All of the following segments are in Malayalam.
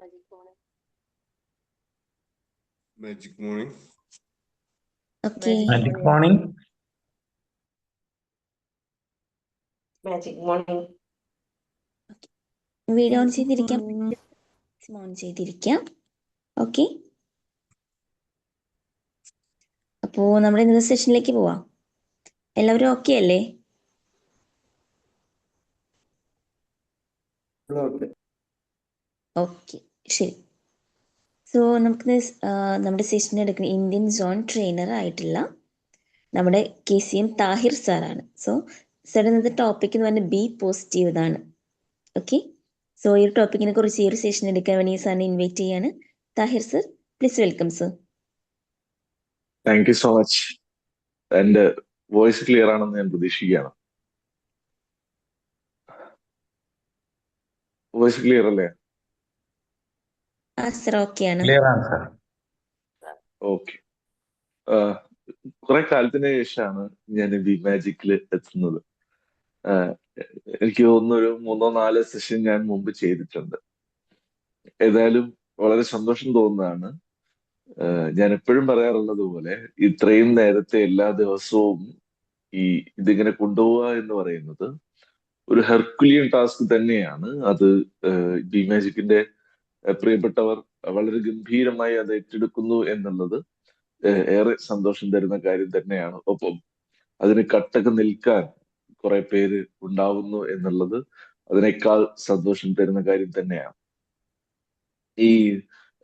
Magic morning. Okay. Magic morning. Magic morning. Video on ചെയ്തിരിക്കാം. ഓൺ ചെയ്തിരിക്കാം. ഓക്കെ. അപ്പോൾ നമ്മുടെ ഇന്നത്തെ സെഷനിലേക്ക് പോവാം. എല്ലാവരും ഓക്കെ അല്ലേ? ഓക്കെ, ശരി. സോ നമുക്ക് നമ്മുടെ സെഷൻ എടുക്കുന്ന ഇന്ത്യൻ സോൺ ട്രെയിനർ ആയിട്ടുള്ള നമ്മുടെ KCM താഹിർ സാറാണ്. സോ സാർ ഇന്നത്തെ ടോപ്പിക് എന്ന് പറഞ്ഞാൽ ബി പോസിറ്റീവ് ഇതാണ്. ഓക്കെ. സോ ഈ ഒരു ടോപ്പിക്കിനെ കുറിച്ച് ഈ ഒരു സെഷൻ എടുക്കാൻ വേണ്ടി സാറിനെ ഇൻവൈറ്റ് ചെയ്യാണ്. Tahir sir, please welcome sir. Thank you so much. എന്റെ വോയിസ് ക്ലിയർ ആണെന്ന് ഞാൻ പ്രതീക്ഷിക്കുകയാണ്. വോയിസ് ക്ലിയർ അല്ലേ? ആ സർ, ഓക്കെ ആണ്. Clear ആണ് sir. ഓക്കെ. കുറെ കാലത്തിന് ശേഷമാണ് ഞാൻ ബി മാജിക്കിൽ എത്തുന്നത്. എനിക്ക് തോന്നുന്നു ഒരു 3-4 സെഷൻ ഞാൻ മുമ്പ് ചെയ്തിട്ടുണ്ട്. ഏതായാലും വളരെ സന്തോഷം തോന്നുന്നതാണ്. ഞാൻ എപ്പോഴും പറയാറുള്ളത് പോലെ ഇത്രയും നേരത്തെ എല്ലാ ദിവസവും ഇതിങ്ങനെ കൊണ്ടുപോവുക എന്ന് പറയുന്നത് ഒരു ഹെർക്കുലിയൻ ടാസ്ക് തന്നെയാണ്. അത് ബി മാജിക്കിന്റെ പ്രിയപ്പെട്ടവർ വളരെ ഗംഭീരമായി അത് ഏറ്റെടുക്കുന്നു എന്നുള്ളത് ഏറെ സന്തോഷം തരുന്ന കാര്യം തന്നെയാണ്. ഒപ്പം അതിന് കട്ടക്ക് നിൽക്കാൻ കുറെ പേര് ഉണ്ടാവുന്നു എന്നുള്ളത് അതിനേക്കാൾ സന്തോഷം തരുന്ന കാര്യം തന്നെയാണ്.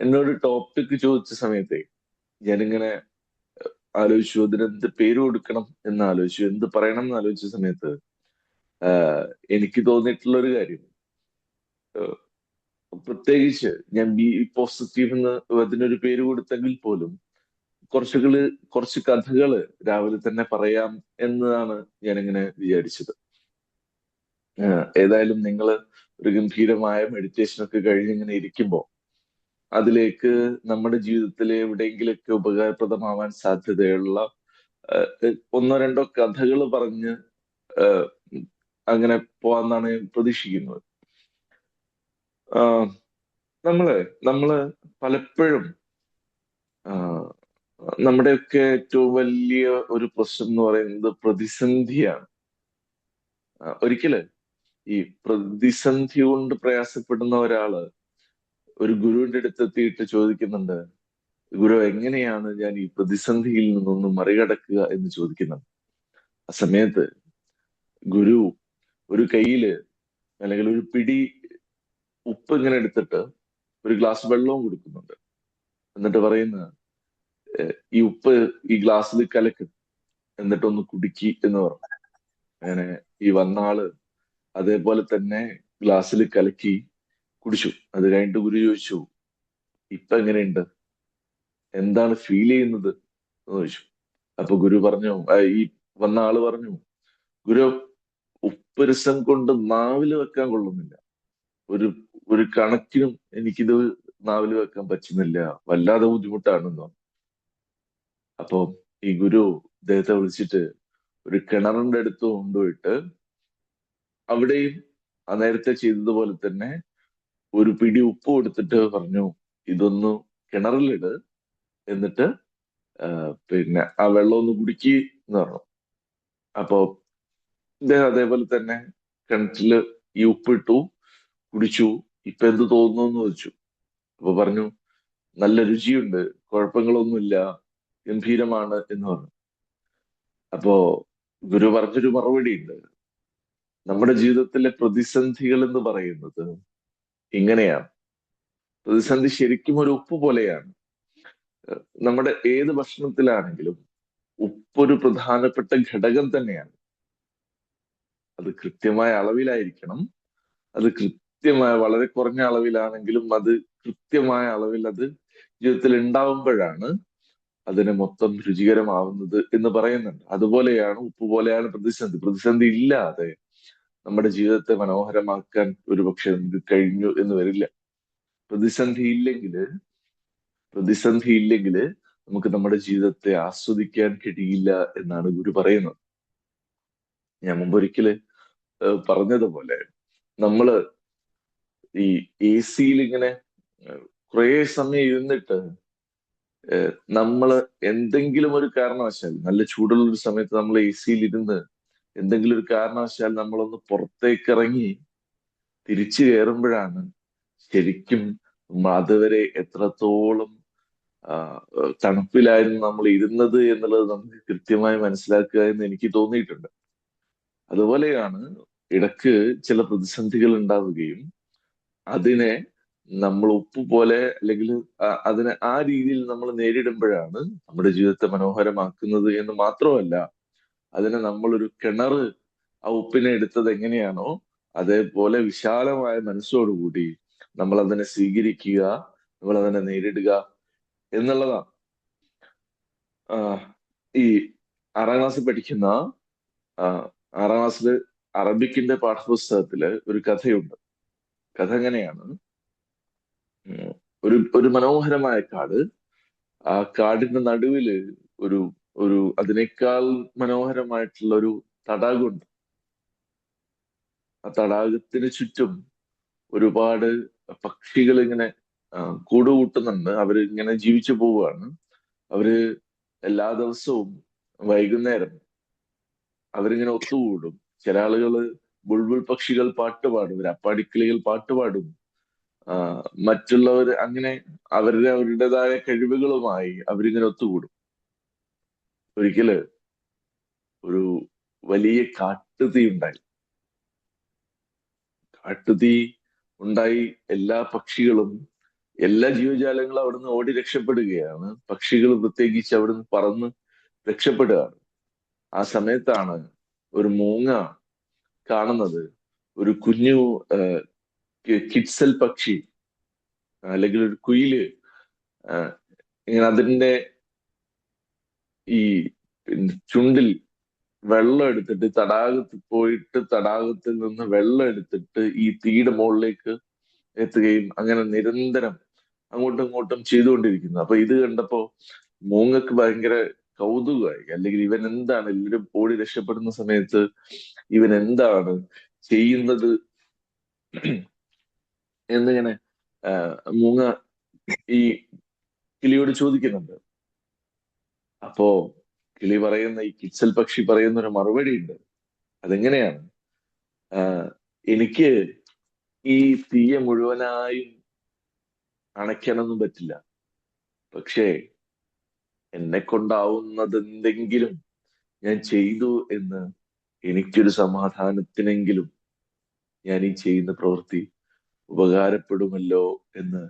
എന്നോട് ടോപ്പിക് ചോദിച്ച സമയത്തെ ഞാനിങ്ങനെ ആലോചിച്ചു, അതിനെന്ത് പേര് കൊടുക്കണം എന്ന് ആലോചിച്ചു, എന്ത് പറയണം എന്ന് ആലോചിച്ച സമയത്ത് എനിക്ക് തോന്നിയിട്ടുള്ള ഒരു കാര്യം, പ്രത്യേകിച്ച് ഞാൻ ബി പോസിറ്റീവ് എന്ന് അതിനൊരു പേര് കൊടുത്തെങ്കിൽ പോലും കുറച്ച് കഥകള് രാവിലെ തന്നെ പറയാം എന്നതാണ് ഞാനിങ്ങനെ വിചാരിച്ചത്. ഏതായാലും നിങ്ങൾ ഒരു ഗംഭീരമായ മെഡിറ്റേഷൻ ഒക്കെ കഴിഞ്ഞ് ഇങ്ങനെ ഇരിക്കുമ്പോൾ അതിലേക്ക് നമ്മുടെ ജീവിതത്തിലെ എവിടെയെങ്കിലൊക്കെ ഉപകാരപ്രദമാവാൻ സാധ്യതയുള്ള 1-2 കഥകൾ പറഞ്ഞ് അങ്ങനെ പോവാന്നാണ് ഞാൻ പ്രതീക്ഷിക്കുന്നത്. നമ്മള് പലപ്പോഴും നമ്മുടെയൊക്കെ ഏറ്റവും വലിയ ഒരു പ്രശ്നം എന്ന് പറയുന്നത് പ്രതിസന്ധിയാണ്. ഒരിക്കല് ഈ പ്രതിസന്ധി കൊണ്ട് പ്രയാസപ്പെടുന്ന ഒരാള് ഒരു ഗുരുവിന്റെ അടുത്ത് എത്തിയിട്ട് ചോദിക്കുന്നുണ്ട്, ഗുരു എങ്ങനെയാണ് ഞാൻ ഈ പ്രതിസന്ധിയിൽ നിന്നൊന്ന് മറികടക്കുക എന്ന് ചോദിക്കുന്നുണ്ട്. ആ സമയത്ത് ഗുരു ഒരു കയ്യില് അല്ലെങ്കിൽ ഒരു പിടി ഉപ്പ് ഇങ്ങനെ എടുത്തിട്ട് ഒരു ഗ്ലാസ് വെള്ളവും കൊടുക്കുന്നുണ്ട്. എന്നിട്ട് പറയുന്ന, ഈ ഉപ്പ് ഈ ഗ്ലാസ്സിൽ കലക്ക്, എന്നിട്ടൊന്ന് കുടിക്കി എന്ന് പറഞ്ഞു. അങ്ങനെ ഈ വന്ന ആള് അതേപോലെ തന്നെ ഗ്ലാസ്സിൽ കലക്കി കുടിച്ചു. അത് കഴിഞ്ഞിട്ട് ഗുരു ചോദിച്ചു, ഇപ്പൊ എങ്ങനെയുണ്ട്, എന്താണ് ഫീൽ ചെയ്യുന്നത് എന്ന് ചോദിച്ചു. അപ്പൊ ഗുരു പറഞ്ഞു, ഈ വന്ന ആള് പറഞ്ഞു, ഗുരു ഉപ്പ് രസം കൊണ്ട് നാവില് വെക്കാൻ കൊള്ളുന്നില്ല, ഒരു കണക്കിനും എനിക്കിത് നാവില് വെക്കാൻ പറ്റുന്നില്ല, വല്ലാതെ ബുദ്ധിമുട്ടാണെന്നോ. അപ്പൊ ഈ ഗുരു അദ്ദേഹത്തെ വിളിച്ചിട്ട് ഒരു കിണറിന്റെ അടുത്ത് കൊണ്ടുപോയിട്ട് അവിടെയും ആ നേരത്തെ ചെയ്തതുപോലെ തന്നെ ഒരു പിടി ഉപ്പ് കൊടുത്തിട്ട് പറഞ്ഞു, ഇതൊന്ന് കിണറിലിട്, എന്നിട്ട് പിന്നെ ആ വെള്ളം ഒന്ന് കുടിക്കി എന്ന് പറഞ്ഞു. അപ്പൊ ഇദ്ദേഹം അതേപോലെ തന്നെ കിണറ്റില് ഈ ഉപ്പിട്ടു, കുടിച്ചു. ഇപ്പൊ എന്ത് തോന്നുന്നു എന്ന് ചോദിച്ചു. അപ്പൊ പറഞ്ഞു, നല്ല രുചിയുണ്ട്, കുഴപ്പങ്ങളൊന്നുമില്ല, ഗംഭീരമാണ് എന്ന് പറഞ്ഞു. അപ്പോ ഗുരു പറഞ്ഞൊരു മറുപടി ഉണ്ട്, നമ്മുടെ ജീവിതത്തിലെ പ്രതിസന്ധികൾ എന്ന് പറയുന്നത് ഇങ്ങനെയാണ്. പ്രതിസന്ധി ശരിക്കും ഒരു ഉപ്പ് പോലെയാണ്. നമ്മുടെ ഏത് ഭക്ഷണത്തിലാണെങ്കിലും ഉപ്പൊരു പ്രധാനപ്പെട്ട ഘടകം തന്നെയാണ്. അത് കൃത്യമായ അളവിലായിരിക്കണം. അത് കൃത്യമായ വളരെ കുറഞ്ഞ അളവിലാണെങ്കിലും അത് കൃത്യമായ അളവിൽ അത് ജീവിതത്തിൽ ഉണ്ടാവുമ്പോഴാണ് അതിനെ മൊത്തം രുചികരമാവുന്നത് എന്ന് പറയുന്നുണ്ട്. അതുപോലെയാണ് ഉപ്പ് പോലെയാണ് പ്രതിസന്ധി. പ്രതിസന്ധി ഇല്ലാതെ നമ്മുടെ ജീവിതത്തെ മനോഹരമാക്കാൻ ഒരുപക്ഷെ നമുക്ക് കഴിഞ്ഞു എന്ന് വരില്ല. പ്രതിസന്ധി ഇല്ലെങ്കില് നമുക്ക് നമ്മുടെ ജീവിതത്തെ ആസ്വദിക്കാൻ കഴിയില്ല എന്നാണ് ഗുരു പറയുന്നത്. ഞാൻ മുമ്പൊരിക്കല് പറഞ്ഞതുപോലെ നമ്മള് ഈ AC-യിൽ ഇങ്ങനെ കുറേ സമയം ഇരുന്നിട്ട് നമ്മൾ എന്തെങ്കിലും ഒരു കാരണവശാൽ നല്ല ചൂടുള്ള ഒരു സമയത്ത് നമ്മൾ എ സിയിൽ ഇരുന്ന് എന്തെങ്കിലും ഒരു കാരണവശാൽ നമ്മളൊന്ന് പുറത്തേക്ക് ഇറങ്ങി തിരിച്ചു കയറുമ്പോഴാണ് ശരിക്കും അതുവരെ എത്രത്തോളം തണുപ്പിലായിരുന്നു നമ്മൾ ഇരുന്നത് എന്നുള്ളത് നമുക്ക് കൃത്യമായി മനസ്സിലാക്കുക എന്ന് എനിക്ക് തോന്നിയിട്ടുണ്ട്. അതുപോലെയാണ് ഇടക്ക് ചില പ്രതിസന്ധികൾ ഉണ്ടാവുകയും അതിനെ നമ്മൾ ഉപ്പ് പോലെ അല്ലെങ്കിൽ അതിനെ ആ രീതിയിൽ നമ്മൾ നേരിടുമ്പോഴാണ് നമ്മുടെ ജീവിതത്തെ മനോഹരമാക്കുന്നത് എന്ന് മാത്രമല്ല, അതിനെ നമ്മളൊരു കിണറ് ആ ഉപ്പിനെ എടുത്തത് എങ്ങനെയാണോ അതേപോലെ വിശാലമായ മനസ്സോടുകൂടി നമ്മൾ അതിനെ സ്വീകരിക്കുക, നമ്മൾ അതിനെ നേരിടുക എന്നുള്ളതാണ്. ഈ 6ാം ക്ലാസ്സിൽ പഠിക്കുന്ന 6ാം ക്ലാസ്സിൽ അറബിക്കിന്റെ പാഠപുസ്തകത്തില് ഒരു കഥയുണ്ട്. കഥ എങ്ങനെയാണ്, ഒരു മനോഹരമായ കാട്, ആ കാടിന്റെ നടുവില് ഒരു ഒരു അതിനേക്കാൾ മനോഹരമായിട്ടുള്ള ഒരു തടാകമുണ്ട്. ആ തടാകത്തിന് ചുറ്റും ഒരുപാട് പക്ഷികൾ ഇങ്ങനെ കൂടുകൂട്ടുന്നുണ്ട്. അവര് ഇങ്ങനെ ജീവിച്ചു പോവുകയാണ്. അവര് എല്ലാ ദിവസവും വൈകുന്നേരം അവരിങ്ങനെ ഒത്തുകൂടും. ചില ആളുകള് ബുൾബുൾ പക്ഷികൾ പാട്ടുപാടും, അപ്പാടിക്കിളികൾ പാട്ടുപാടും. മറ്റുള്ളവർ അങ്ങനെ അവരുടേതായ കഴിവുകളുമായി അവരിങ്ങനെ ഒത്തുകൂടും. ഒരിക്കല് ഒരു വലിയ കാട്ടുതീ ഉണ്ടായി. കാട്ടുതീ ഉണ്ടായി. എല്ലാ പക്ഷികളും എല്ലാ ജീവജാലങ്ങളും അവിടുന്ന് ഓടി രക്ഷപ്പെടുകയാണ്. പക്ഷികൾ പ്രത്യേകിച്ച് അവിടുന്ന് പറന്ന് രക്ഷപ്പെടുകയാണ്. ആ സമയത്താണ് ഒരു മൂങ്ങ കാണുന്നത് ഒരു കുഞ്ഞു കിഡ്സൽ പക്ഷി അല്ലെങ്കിൽ ഒരു കുയില് ഇങ്ങനെ അതിന്റെ ഈ ചുണ്ടിൽ വെള്ളം എടുത്തിട്ട് തടാകത്തിൽ പോയിട്ട് തടാകത്തിൽ നിന്ന് വെള്ളം എടുത്തിട്ട് ഈ തീയുടെ മുകളിലേക്ക് എത്തുകയും അങ്ങനെ നിരന്തരം അങ്ങോട്ടും ഇങ്ങോട്ടും ചെയ്തുകൊണ്ടിരിക്കുന്നു. അപ്പൊ ഇത് കണ്ടപ്പോ മൂങ്ങക്ക് ഭയങ്കര കൗതുകമായി. അല്ലെങ്കിൽ ഇവൻ എന്താണ്, എല്ലാവരും ഓടി രക്ഷപ്പെടുന്ന സമയത്ത് ഇവൻ എന്താണ് ചെയ്യുന്നത് എന്നിങ്ങനെ മൂങ്ങ ഈ കിളിയോട് ചോദിക്കുന്നുണ്ട്. അപ്പോ കിളി പറയുന്ന, ഈ കിച്ചൽ പക്ഷി പറയുന്ന ഒരു മറുപടി ഉണ്ട്. അതെങ്ങനെയാണ്, എനിക്ക് ഈ തീയെ മുഴുവനായും അണയ്ക്കാനൊന്നും പറ്റില്ല, പക്ഷേ എന്നെ കൊണ്ടാവുന്നത് എന്തെങ്കിലും ഞാൻ ചെയ്തു എന്ന് എനിക്കൊരു സമാധാനത്തിനെങ്കിലും ഞാൻ ഈ ചെയ്യുന്ന പ്രവൃത്തി ഉപകാരപ്പെടുമല്ലോ എന്ന്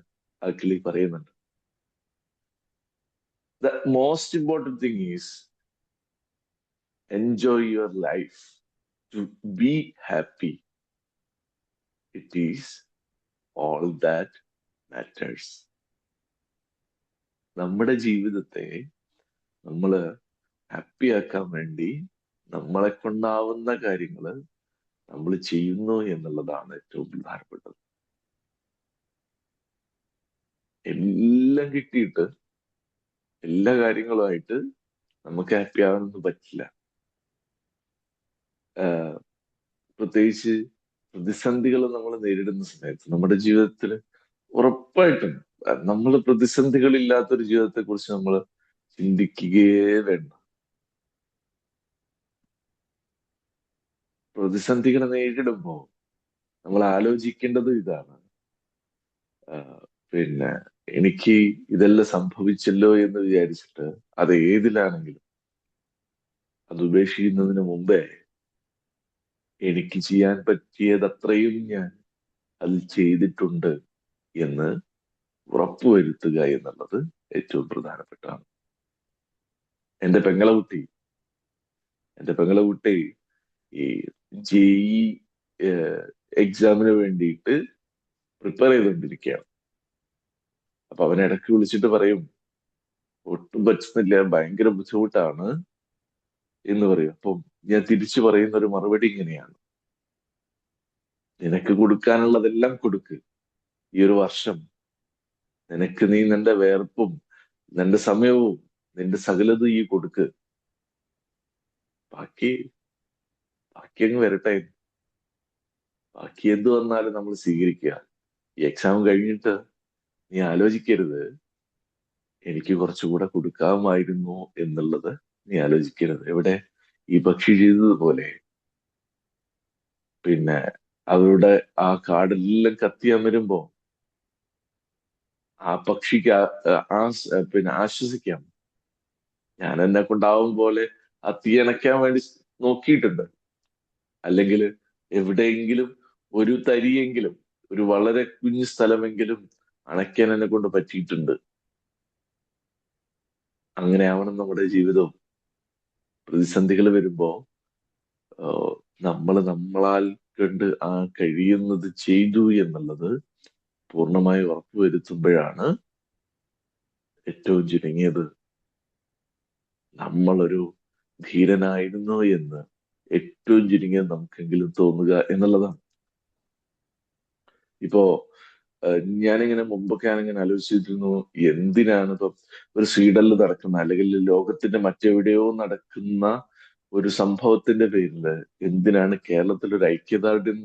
ആ കിളി പറയുന്നുണ്ട്. The most important thing is enjoy your life, to be happy. It is all that matters. നമ്മുടെ ജീവിതത്തെ നമ്മൾ ഹാപ്പി ആക്കാൻ വേണ്ടി നമ്മളെ കൊണ്ടാവുന്ന കാര്യങ്ങൾ നമ്മൾ ചെയ്യുന്നു എന്നുള്ളതാണ് ഏറ്റവും പ്രധാനപ്പെട്ടത്. എല്ലാം കിട്ടിയിട്ട് എല്ലാ കാര്യങ്ങളുമായിട്ട് നമുക്ക് ഹാപ്പി ആവാനൊന്നും പറ്റില്ല. പ്രത്യേകിച്ച് പ്രതിസന്ധികൾ നമ്മൾ നേരിടുന്ന സമയത്ത് നമ്മുടെ ജീവിതത്തിൽ ഉറപ്പായിട്ടും നമ്മൾ പ്രതിസന്ധികളില്ലാത്തൊരു ജീവിതത്തെ കുറിച്ച് നമ്മൾ ചിന്തിക്കുകയേ വേണ്ട. പ്രതിസന്ധികളെ നേരിടുമ്പോൾ നമ്മൾ ആലോചിക്കേണ്ടത് ഇതാണ്, പിന്നെ എനിക്ക് ഇതെല്ലാം സംഭവിച്ചല്ലോ എന്ന് വിചാരിച്ചിട്ട് അത് ഏതിലാണെങ്കിലും അത് ഉപേക്ഷിക്കുന്നതിന് മുമ്പേ എനിക്ക് ചെയ്യാൻ പറ്റിയതത്രയും ഞാൻ അതിൽ ചെയ്തിട്ടുണ്ട് എന്ന് ഉറപ്പുവരുത്തുക എന്നുള്ളത് ഏറ്റവും പ്രധാനപ്പെട്ടാണ്. എന്റെ പെങ്ങളെ കുട്ടി ഈ ജെഇ എക്സാമിന് വേണ്ടിയിട്ട് പ്രിപ്പയർ ചെയ്തുകൊണ്ടിരിക്കുകയാണ്. അപ്പൊ അവൻ ഇടയ്ക്ക് വിളിച്ചിട്ട് പറയും, ഒട്ടും പറ്റുന്നില്ല, ഭയങ്കര ബുദ്ധിമുട്ടാണ് എന്ന് പറയും. അപ്പം ഞാൻ തിരിച്ചു പറയുന്ന ഒരു മറുപടി ഇങ്ങനെയാണ്, നിനക്ക് കൊടുക്കാനുള്ളതെല്ലാം കൊടുക്ക്. ഈ ഒരു വർഷം നിനക്ക് നീ നിന്റെ വേർപ്പും നിന്റെ സമയവും നിന്റെ സകലതും ഈ കൊടുക്ക്. ബാക്കി അങ്ങ് വരട്ടെ. ബാക്കി എന്ത് വന്നാലും നമ്മൾ സ്വീകരിക്കുക. ഈ എക്സാം കഴിഞ്ഞിട്ട് നീ ആലോചിക്കരുത് എനിക്ക് കുറച്ചുകൂടെ കൊടുക്കാമായിരുന്നു എന്നുള്ളത്. നീ ആലോചിക്കരുത്. എവിടെ ഈ പക്ഷി ചെയ്തതുപോലെ പിന്നെ അവരുടെ ആ കാടെല്ലാം കത്തിയമരുമ്പോ ആ പക്ഷിക്ക് പിന്നെ ആശ്വസിക്കാം, ഞാൻ എന്നെ കൊണ്ടാവും പോലെ ആ തീ അണയ്ക്കാൻ വേണ്ടി നോക്കിയിട്ടുണ്ട്. അല്ലെങ്കിൽ എവിടെയെങ്കിലും ഒരു തരിയെങ്കിലും, ഒരു വളരെ കുഞ്ഞു സ്ഥലമെങ്കിലും അണയ്ക്കാൻ എന്നെ കൊണ്ട് പറ്റിയിട്ടുണ്ട്. അങ്ങനെ ആവണം നമ്മുടെ ജീവിതവും. പ്രതിസന്ധികൾ വരുമ്പോ നമ്മൾ നമ്മളാൽ കണ്ട് ആ കഴിയുന്നത് ചെയ്തു എന്നുള്ളത് പൂർണ്ണമായി ഉറപ്പുവരുത്തുമ്പോഴാണ് ഏറ്റവും ചുരുങ്ങിയത് നമ്മളൊരു ധീരനായിരുന്നു എന്ന് ഏറ്റവും ചുരുങ്ങിയത് നമുക്കെങ്കിലും തോന്നുക എന്നുള്ളതാണ്. ഇപ്പോ ഞാനിങ്ങനെ മുമ്പൊക്കെ ഞാനിങ്ങനെ ആലോചിച്ചിരുന്നു, എന്തിനാണ് ഇപ്പൊ ഒരു സ്വീഡനിൽ നടക്കുന്ന അല്ലെങ്കിൽ ലോകത്തിന്റെ മറ്റെവിടെയോ നടക്കുന്ന ഒരു സംഭവത്തിന്റെ പേരിൽ എന്തിനാണ് കേരളത്തിൽ ഒരു ഐക്യദാർഢ്യം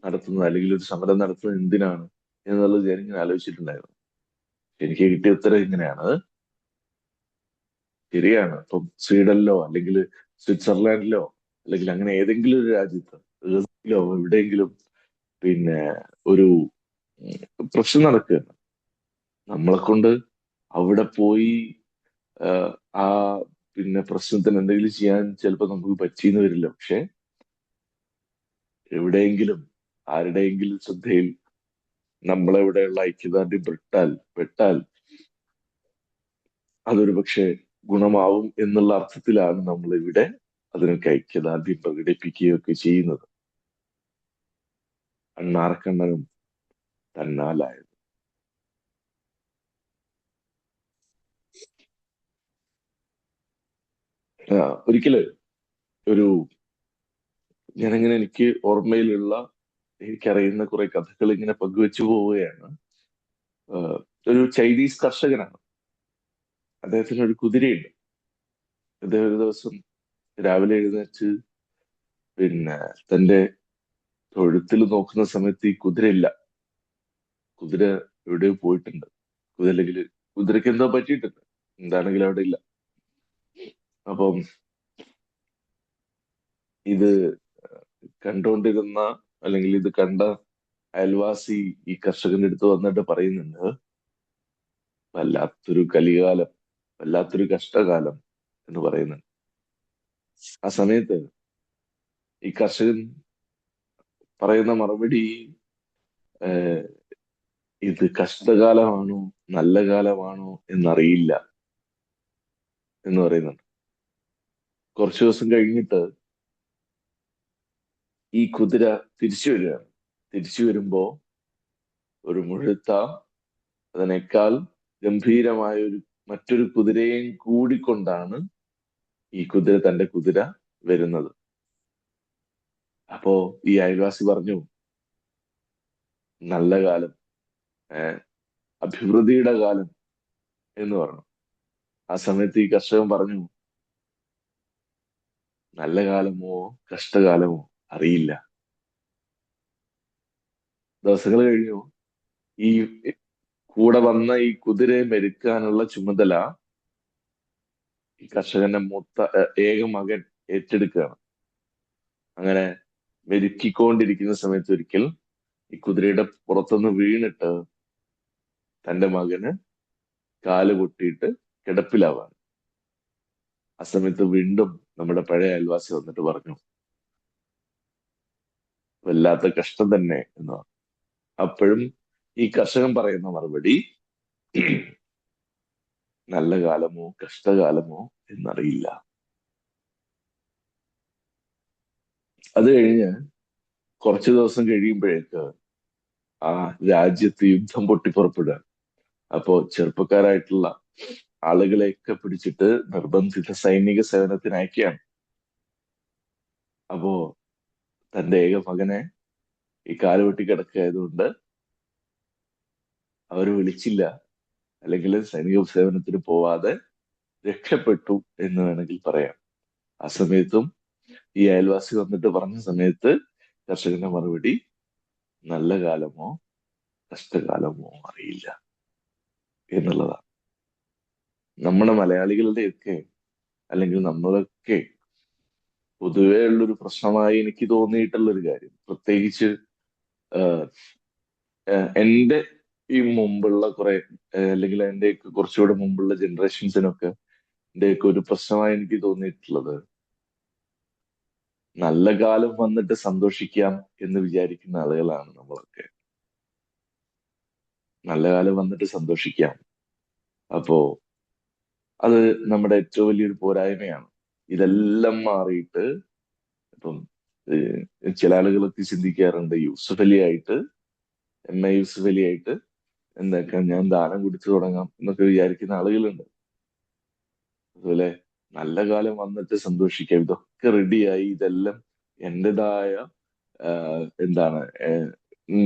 നടത്തുന്നത് അല്ലെങ്കിൽ ഒരു സമരം നടത്തുന്നത് എന്തിനാണ് എന്നുള്ളത് ഞാനിങ്ങനെ ആലോചിച്ചിട്ടുണ്ടായിരുന്നു. എനിക്ക് കിട്ടിയ ഉത്തരം ഇങ്ങനെയാണ്. ശരിയാണ്, ഇപ്പം സ്വീഡനിലോ അല്ലെങ്കിൽ സ്വിറ്റ്സർലാൻഡിലോ അല്ലെങ്കിൽ അങ്ങനെ ഏതെങ്കിലും ഒരു രാജ്യത്ത് എവിടെയെങ്കിലും പിന്നെ ഒരു പ്രശ്നം നടക്കുകയാണ്. നമ്മളെ കൊണ്ട് അവിടെ പോയി ആ പിന്നെ പ്രശ്നത്തിന് എന്തെങ്കിലും ചെയ്യാൻ ചിലപ്പോൾ നമുക്ക് പറ്റിയെന്ന് വരില്ല. പക്ഷെ എവിടെയെങ്കിലും ആരുടെയെങ്കിലും ശ്രദ്ധയിൽ നമ്മളെവിടെയുള്ള ഐക്യദാർഢ്യം പെട്ടാൽ അതൊരു പക്ഷെ ഗുണമാവും എന്നുള്ള അർത്ഥത്തിലാണ് നമ്മൾ ഇവിടെ അതിനൊക്കെ ഐക്യദാർഢ്യം പ്രകടിപ്പിക്കുകയൊക്കെ ചെയ്യുന്നത്. അണ്ണാർക്കണ്ണനും തന്നാലായത്. ഒരിക്കല് ഒരു ഞാനിങ്ങനെ എനിക്ക് ഓർമ്മയിലുള്ള എനിക്കറിയുന്ന കുറെ കഥകൾ ഇങ്ങനെ പങ്കുവെച്ചു പോവുകയാണ്. ഒരു ചൈനീസ് കർഷകനാണ്. അദ്ദേഹത്തിന് ഒരു കുതിരയുണ്ട്. അദ്ദേഹം ഒരു ദിവസം രാവിലെ എഴുന്നേറ്റ് പിന്നെ തന്റെ തൊഴുത്തിൽ നോക്കുന്ന സമയത്ത് ഈ കുതിരയില്ല. കുതിര എവിടെയോ പോയിട്ടുണ്ട്. അല്ലെങ്കിൽ കുതിരയ്ക്ക് എന്തോ പറ്റിയിട്ടുണ്ട്. എന്താണെങ്കിലും അവിടെ ഇല്ല. അപ്പം ഇത് കണ്ടുകൊണ്ടിരുന്ന അല്ലെങ്കിൽ ഇത് കണ്ട അയൽവാസി ഈ കർഷകന്റെ അടുത്ത് വന്നിട്ട് പറയുന്നുണ്ട്, വല്ലാത്തൊരു കലികാലം, വല്ലാത്തൊരു കഷ്ടകാലം എന്ന് പറയുന്നുണ്ട്. ആ സമയത്ത് ഈ കർഷകൻ പറയുന്ന മറുപടി ഇത് കഷ്ടകാലമാണോ നല്ല കാലമാണോ എന്നറിയില്ല എന്ന് പറയുന്നുണ്ട്. കുറച്ചു ദിവസം കഴിഞ്ഞിട്ട് ഈ കുതിര തിരിച്ചു വരികയാണ്. തിരിച്ചു വരുമ്പോ ഒരു മുഴുത്ത, അതിനേക്കാൾ ഗംഭീരമായ മറ്റൊരു കുതിരയെയും കൂടിക്കൊണ്ടാണ് ഈ തന്റെ കുതിര വരുന്നത്. അപ്പോ ഈ അയൽവാസി പറഞ്ഞു, നല്ല കാലം, അഭിവൃദ്ധിയുടെ കാലം എന്ന് പറഞ്ഞു. ആ സമയത്ത് ഈ കർഷകൻ പറഞ്ഞു, നല്ല കാലമോ കഷ്ടകാലമോ അറിയില്ല. ദിവസങ്ങൾ കഴിഞ്ഞു. ഈ കൂടെ വന്ന ഈ കുതിരയെ മെരുക്കാനുള്ള ചുമതല ഈ കർഷകന്റെ ഏക മകൻ ഏറ്റെടുക്കുകയാണ്. അങ്ങനെ മെരുക്കിക്കൊണ്ടിരിക്കുന്ന സമയത്ത് ഒരിക്കൽ ഈ കുതിരയുടെ പുറത്തുനിന്ന് വീണിട്ട് തന്റെ മകന് കാല് പൊട്ടിയിട്ട് കിടപ്പിലാവാണ്. ആ സമയത്ത് വീണ്ടും നമ്മുടെ പഴയ അയൽവാസി വന്നിട്ട് പറഞ്ഞു, വല്ലാത്ത കഷ്ടം തന്നെ എന്ന് പറഞ്ഞു. അപ്പോഴും ഈ കർഷകൻ പറയുന്ന മറുപടി, നല്ല കാലമോ കഷ്ടകാലമോ എന്നറിയില്ല. അത് കഴിഞ്ഞ് കുറച്ചു ദിവസം കഴിയുമ്പോഴേക്ക് ആ രാജ്യത്ത് യുദ്ധം പൊട്ടിപ്പുറപ്പെടുക. അപ്പോ ചെറുപ്പക്കാരായിട്ടുള്ള ആളുകളെയൊക്കെ പിടിച്ചിട്ട് നിർബന്ധിത സൈനിക സേവനത്തിന് അയക്കുകയാണ്. അപ്പോ തന്റെ ഏക മകനെ ഈ കാലുവെട്ടി കിടക്കുകയായതുകൊണ്ട് അവർ വിളിച്ചില്ല, അല്ലെങ്കിൽ സൈനിക സേവനത്തിന് പോവാതെ രക്ഷപ്പെട്ടു എന്ന് വേണമെങ്കിൽ പറയാം. ആ സമയത്തും ഈ അയൽവാസി വന്നിട്ട് പറഞ്ഞ സമയത്ത് കർഷകന്റെ മറുപടി, നല്ല കാലമോ കഷ്ടകാലമോ അറിയില്ല. എന്നുള്ളതാണ്. നമ്മുടെ മലയാളികളുടെയൊക്കെ അല്ലെങ്കിൽ നമ്മളൊക്കെ പൊതുവേ ഉള്ളൊരു പ്രശ്നമായി എനിക്ക് തോന്നിയിട്ടുള്ളൊരു കാര്യം, പ്രത്യേകിച്ച് എന്റെ ഈ മുമ്പുള്ള കുറെ അല്ലെങ്കിൽ എന്റെയൊക്കെ കുറച്ചുകൂടെ മുമ്പുള്ള ജനറേഷൻസിനൊക്കെ എന്റെയൊക്കെ ഒരു പ്രശ്നമായി എനിക്ക് തോന്നിയിട്ടുള്ളത്, നല്ല കാലം വന്നിട്ട് സന്തോഷിക്കാം എന്ന് വിചാരിക്കുന്ന ആളുകളാണ് നമ്മളൊക്കെ. നല്ല കാലം വന്നിട്ട് സന്തോഷിക്കാം. അപ്പോ അത് നമ്മുടെ ഏറ്റവും വലിയൊരു പോരായ്മയാണ്. ഇതെല്ലാം മാറിയിട്ട് ഇപ്പം ചില ആളുകളൊക്കെ ചിന്തിക്കാറുണ്ട്, യൂസഫ് അലി ആയിട്ട് MA യൂസഫ് അലി ആയിട്ട് എന്താക്കാം, ഞാൻ ദാനം കുടിച്ചു തുടങ്ങാം എന്നൊക്കെ വിചാരിക്കുന്ന ആളുകളുണ്ട്. അതുപോലെ നല്ല കാലം വന്നിട്ട് സന്തോഷിക്കാം, ഇതൊക്കെ റെഡിയായി, ഇതെല്ലാം എന്റേതായ എന്താണ്